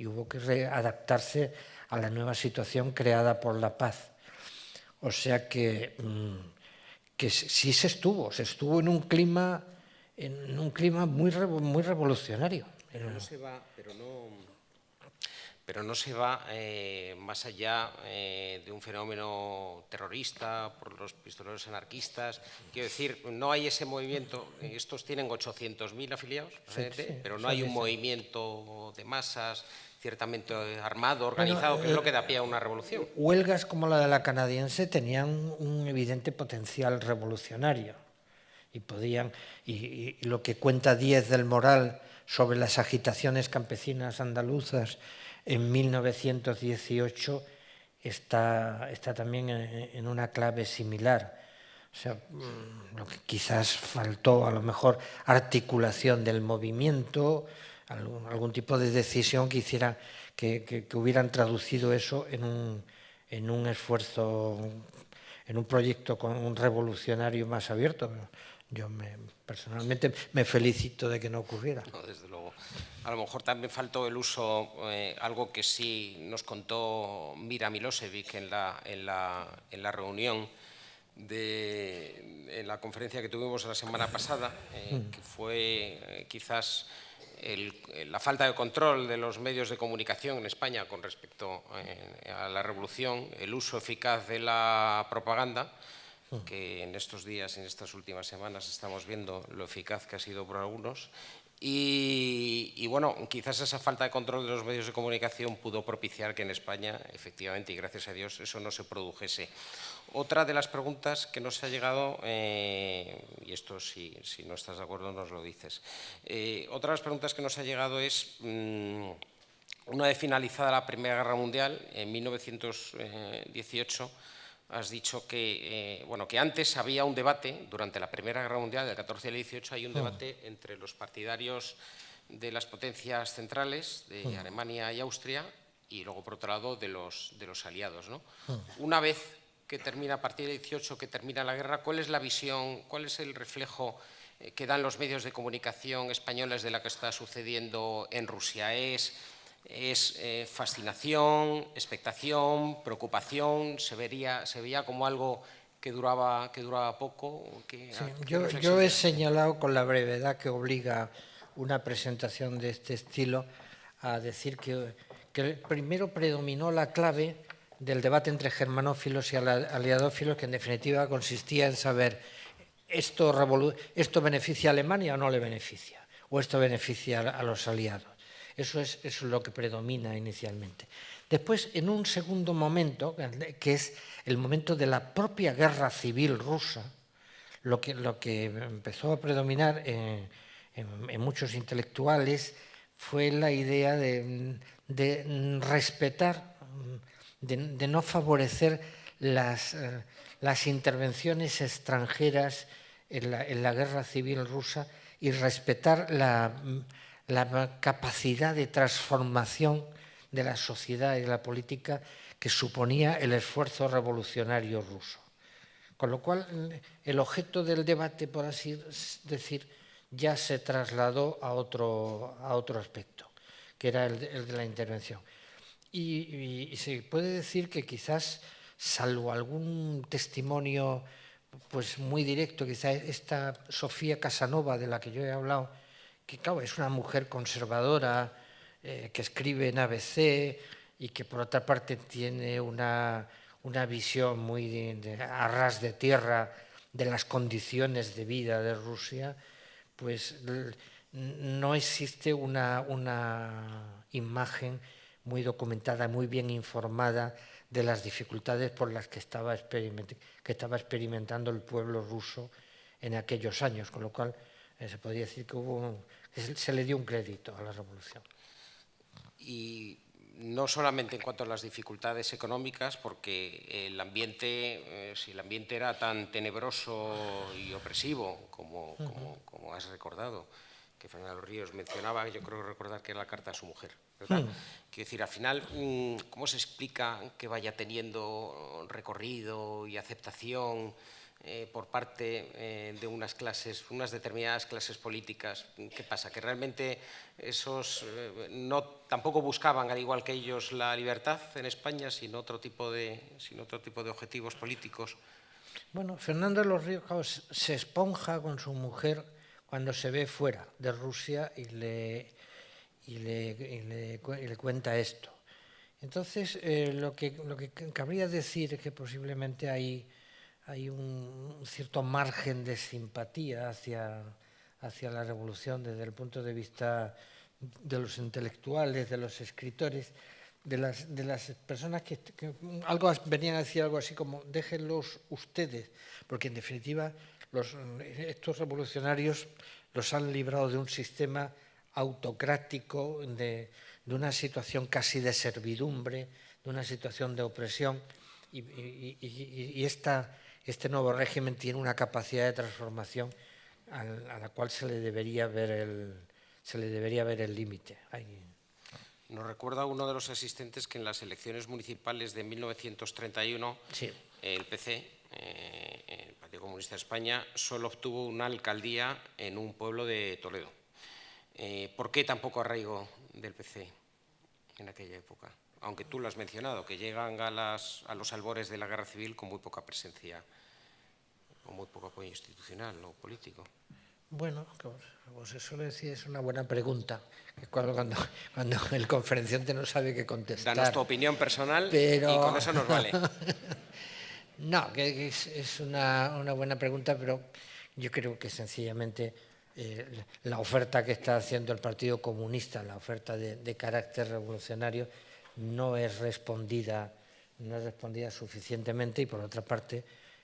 Speaker 2: hubo que adaptarse a la nueva situación creada por la paz. O sea que sí se estuvo en un clima muy revolucionario.
Speaker 1: Pero no se va más allá de un fenómeno terrorista por los pistoleros anarquistas. Quiero decir, no hay ese movimiento. Estos tienen 800.000 afiliados, pero no hay un movimiento de masas ciertamente armado, organizado, que es lo que da pie a una revolución.
Speaker 2: Huelgas como la de la canadiense tenían un evidente potencial revolucionario, y lo que cuenta Díez del Moral sobre las agitaciones campesinas andaluzas en 1918 está también en una clave similar. O sea, lo que quizás faltó, a lo mejor, articulación del movimiento, algún tipo de decisión que hiciera que hubieran traducido eso en un esfuerzo, en un proyecto con un revolucionario más abierto. Yo personalmente me felicito de que no ocurriera.
Speaker 1: No, desde luego. A lo mejor también faltó el uso, algo que sí nos contó Mira Milosevic en la reunión, en la conferencia que tuvimos la semana pasada, que fue quizás la falta de control de los medios de comunicación en España con respecto a la revolución, el uso eficaz de la propaganda, que en estos días, en estas últimas semanas, estamos viendo lo eficaz que ha sido por algunos. Y bueno, quizás esa falta de control de los medios de comunicación pudo propiciar que en España, efectivamente, y gracias a Dios, eso no se produjese. Otra de las preguntas que nos ha llegado, y esto si no estás de acuerdo nos lo dices, otra de las preguntas que nos ha llegado es, una vez finalizada la Primera Guerra Mundial, en 1918, has dicho que antes había un debate, durante la Primera Guerra Mundial, del 14 al 18, hay un debate entre los partidarios de las potencias centrales, de Alemania y Austria, y luego, por otro lado, de los aliados, ¿no? Una vez que termina, a partir del 18, que termina la guerra, ¿cuál es la visión, cuál es el reflejo que dan los medios de comunicación españoles de lo que está sucediendo en Rusia? ¿Es fascinación, expectación, preocupación? ¿Se veía como algo que duraba poco?
Speaker 2: Yo he señalado con la brevedad que obliga una presentación de este estilo a decir que primero predominó la clave del debate entre germanófilos y aliadófilos, que en definitiva consistía en saber ¿esto beneficia a Alemania o no le beneficia? ¿O esto beneficia a los aliados? Eso es lo que predomina inicialmente. Después, en un segundo momento, que es el momento de la propia guerra civil rusa, lo que empezó a predominar en muchos intelectuales fue la idea de respetar, de no favorecer las intervenciones extranjeras en la guerra civil rusa, y respetar la capacidad de transformación de la sociedad y de la política que suponía el esfuerzo revolucionario ruso. Con lo cual, el objeto del debate, por así decir, ya se trasladó a otro aspecto, que era el de la intervención. Y se puede decir que quizás, salvo algún testimonio pues muy directo, quizás esta Sofía Casanova, de la que yo he hablado, que claro, es una mujer conservadora, que escribe en ABC y que por otra parte tiene una visión muy a ras de tierra de las condiciones de vida de Rusia, pues no existe una imagen muy documentada, muy bien informada de las dificultades por las que estaba experimentando el pueblo ruso en aquellos años, con lo cual Se podría decir que se le dio un crédito a la revolución.
Speaker 1: Y no solamente en cuanto a las dificultades económicas, porque el ambiente, si el ambiente era tan tenebroso y opresivo como has recordado, que Fernando Ríos mencionaba, yo creo recordar que era la carta a su mujer, ¿verdad? Quiero decir, al final, ¿cómo se explica que vaya teniendo recorrido y aceptación por parte de unas determinadas clases políticas? ¿Qué pasa? ¿Que realmente esos tampoco buscaban, al igual que ellos, la libertad en España, sino otro tipo de objetivos políticos?
Speaker 2: Bueno, Fernando de los Ríos se esponja con su mujer cuando se ve fuera de Rusia y le cuenta esto. Entonces, lo que cabría decir es que posiblemente hay un cierto margen de simpatía hacia la revolución desde el punto de vista de los intelectuales, de los escritores, de las personas que venían a decir algo así como déjenlos ustedes, porque en definitiva estos revolucionarios los han librado de un sistema autocrático, de una situación casi de servidumbre, de una situación de opresión, y este nuevo régimen tiene una capacidad de transformación a la cual se le debería ver el límite.
Speaker 1: Nos recuerda uno de los asistentes que en las elecciones municipales de 1931
Speaker 2: sí.
Speaker 1: El PC, el Partido Comunista de España, solo obtuvo una alcaldía en un pueblo de Toledo. ¿Por qué tan poco arraigo del PC en aquella época? Aunque tú lo has mencionado, que llegan a los albores de la guerra civil con muy poca presencia o muy poco apoyo institucional o político.
Speaker 2: Bueno, como se suele decir, es una buena pregunta. Cuando el conferenciante no sabe qué contestar.
Speaker 1: Danos tu opinión personal y con eso nos vale.
Speaker 2: No, que es una buena pregunta, pero yo creo que sencillamente la oferta que está haciendo el Partido Comunista, la oferta de carácter revolucionario, no es respondida suficientemente, y por otra parte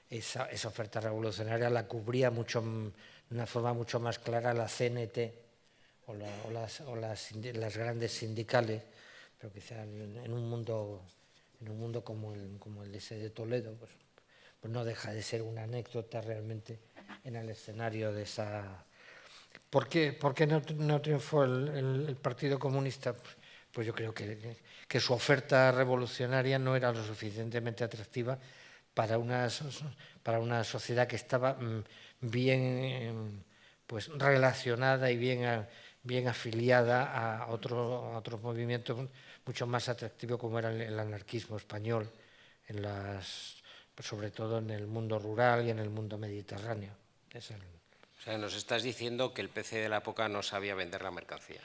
Speaker 2: esa oferta revolucionaria la cubría de una forma mucho más clara la CNT o las grandes sindicales, pero quizá en un mundo como el de ese de Toledo, pues no deja de ser una anécdota realmente en el escenario de esa. ¿Por qué no triunfó el Partido Comunista? Pues yo creo que su oferta revolucionaria no era lo suficientemente atractiva para una sociedad que estaba bien pues relacionada y bien afiliada a otros movimientos mucho más atractivos, como era el anarquismo español, sobre todo en el mundo rural y en el mundo mediterráneo.
Speaker 1: O sea, nos estás diciendo que el PC de la época no sabía vender la mercancía.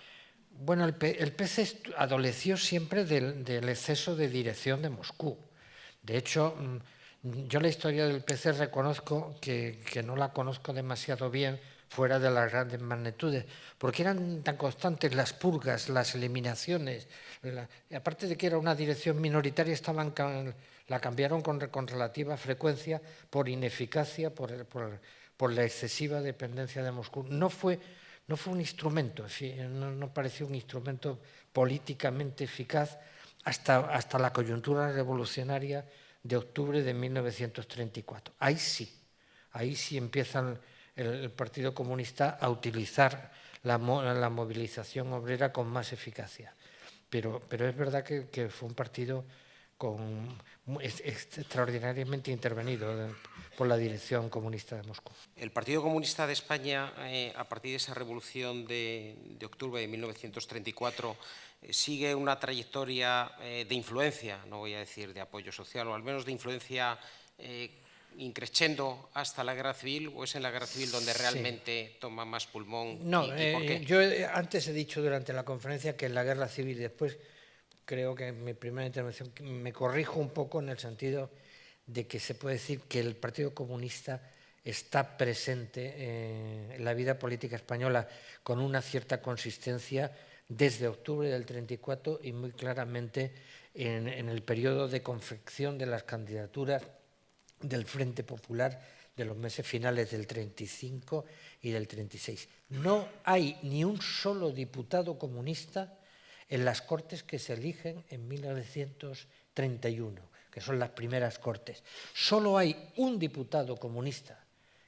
Speaker 2: Bueno, el PC adoleció siempre del exceso de dirección de Moscú. De hecho, yo la historia del PC reconozco que no la conozco demasiado bien fuera de las grandes magnitudes, porque eran tan constantes las purgas, las eliminaciones, aparte de que era una dirección minoritaria, la cambiaron con relativa frecuencia por ineficacia, por la excesiva dependencia de Moscú. No fue un instrumento, no pareció un instrumento políticamente eficaz hasta la coyuntura revolucionaria de octubre de 1934. Ahí sí empieza el Partido Comunista a utilizar la movilización obrera con más eficacia. Pero es verdad que fue un partido extraordinariamente intervenido por la dirección comunista de Moscú.
Speaker 1: El Partido Comunista de España, a partir de esa revolución de octubre de 1934, sigue una trayectoria de influencia, no voy a decir de apoyo social, o al menos de influencia increciendo hasta la guerra civil, o es en la guerra civil donde realmente toma más pulmón?
Speaker 2: No,
Speaker 1: ¿Y por qué?
Speaker 2: yo antes he dicho durante la conferencia que en la guerra civil, después creo que en mi primera intervención me corrijo un poco en el sentido de que se puede decir que el Partido Comunista está presente en la vida política española con una cierta consistencia desde octubre del 34 y muy claramente en el periodo de confección de las candidaturas del Frente Popular de los meses finales del 35 y del 36. No hay ni un solo diputado comunista en las Cortes que se eligen en 1931, que son las primeras Cortes. Solo hay un diputado comunista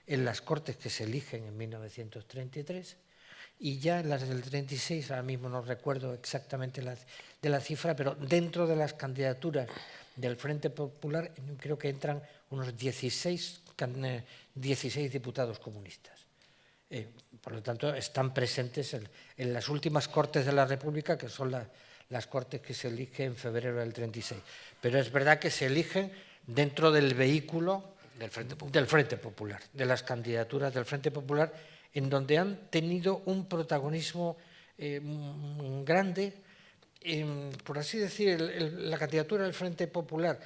Speaker 2: en las Cortes que se eligen en 1933 y ya en las del 36, ahora mismo no recuerdo exactamente de la cifra, pero dentro de las candidaturas del Frente Popular creo que entran unos 16 diputados comunistas. Por lo tanto, están presentes en las últimas Cortes de la República, que son las Cortes que se eligen en febrero del 36. Pero es verdad que se eligen dentro del vehículo del Frente Popular, de las candidaturas del Frente Popular, en donde han tenido un protagonismo grande. Por así decir, la candidatura del Frente Popular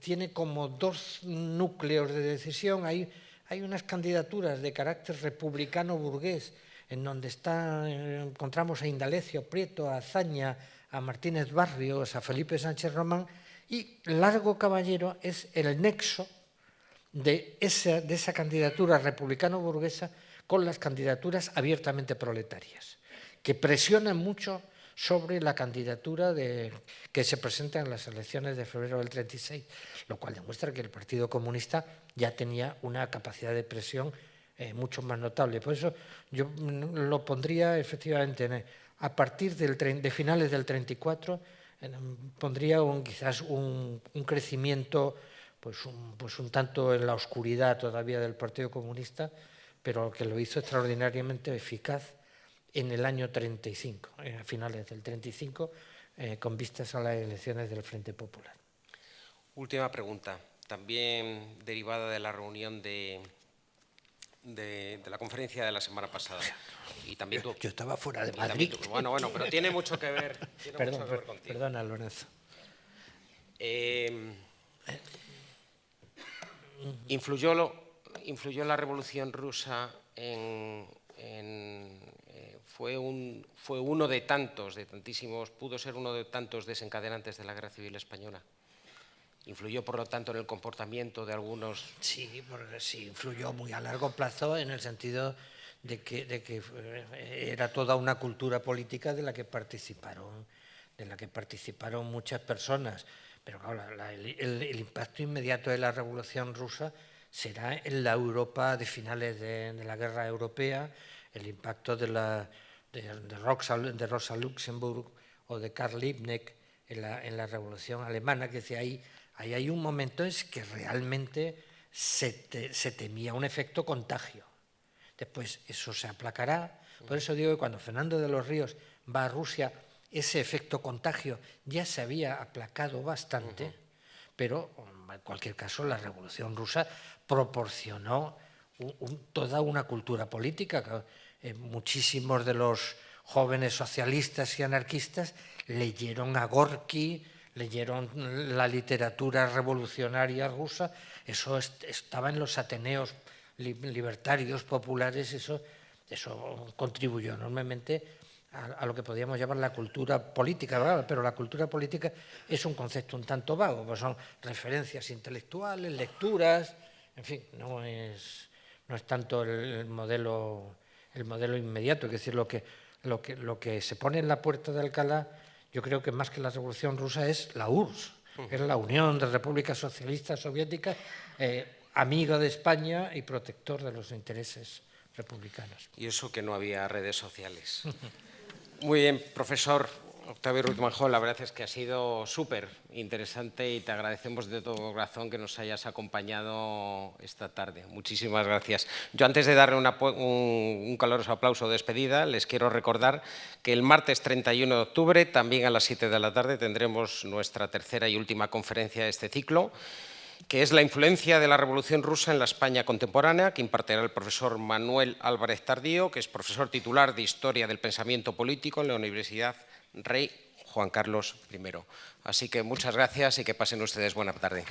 Speaker 2: tiene como dos núcleos de decisión. Hay unas candidaturas de carácter republicano burgués, en donde encontramos a Indalecio Prieto, a Azaña, a Martínez Barrios, a Felipe Sánchez Román, y Largo Caballero es el nexo de esa candidatura republicano-burguesa con las candidaturas abiertamente proletarias, que presionan mucho sobre la candidatura que se presenta en las elecciones de febrero del 36, lo cual demuestra que el Partido Comunista ya tenía una capacidad de presión mucho más notable. Por eso yo lo pondría efectivamente a partir de finales del 34, pondría quizás un crecimiento pues un tanto en la oscuridad todavía del Partido Comunista, pero que lo hizo extraordinariamente eficaz en el año 35, a finales del 35, con vistas a las elecciones del Frente Popular.
Speaker 1: Última pregunta, también derivada de la reunión de la conferencia de la semana pasada. Y también
Speaker 2: yo estaba fuera de Madrid.
Speaker 1: Bueno, pero tiene mucho que ver, contigo.
Speaker 2: Perdona, Lorenzo.
Speaker 1: ¿Influyó la Revolución Rusa fue uno de tantísimos, pudo ser uno de tantos desencadenantes de la Guerra Civil Española? ¿Influyó, por lo tanto, en el comportamiento de algunos?
Speaker 2: Sí, porque sí, influyó muy a largo plazo en el sentido de que era toda una cultura política de la que participaron muchas personas. Pero claro, el impacto inmediato de la Revolución Rusa será en la Europa de finales de la Guerra Europea, el impacto de Rosa Luxemburg o de Karl Liebknecht en la Revolución Alemana, que decía ahí hay un momento en que realmente se temía un efecto contagio. Después eso se aplacará. Por eso digo que cuando Fernando de los Ríos va a Rusia, ese efecto contagio ya se había aplacado bastante, pero en cualquier caso la Revolución Rusa proporcionó toda una cultura política. Muchísimos de los jóvenes socialistas y anarquistas leyeron a Gorki, leyeron la literatura revolucionaria rusa, eso estaba en los ateneos libertarios populares, eso contribuyó enormemente a lo que podríamos llamar la cultura política, ¿verdad? Pero la cultura política es un concepto un tanto vago, pues son referencias intelectuales, lecturas, en fin, no es tanto el modelo inmediato, es decir, lo que se pone en la puerta de Alcalá, yo creo que más que la Revolución Rusa es la URSS, es la Unión de Repúblicas Socialistas Soviéticas, amigo de España y protector de los intereses republicanos.
Speaker 1: Y eso que no había redes sociales. Muy bien, profesor Octavio Ruiz Manjón, la verdad es que ha sido súper interesante y te agradecemos de todo corazón que nos hayas acompañado esta tarde. Muchísimas gracias. Yo, antes de darle un caluroso aplauso de despedida, les quiero recordar que el martes 31 de octubre, también a las 7 de la tarde, tendremos nuestra tercera y última conferencia de este ciclo, que es la influencia de la Revolución Rusa en la España contemporánea, que impartirá el profesor Manuel Álvarez Tardío, que es profesor titular de Historia del Pensamiento Político en la Universidad Rey Juan Carlos I. Así que muchas gracias y que pasen ustedes buena tarde.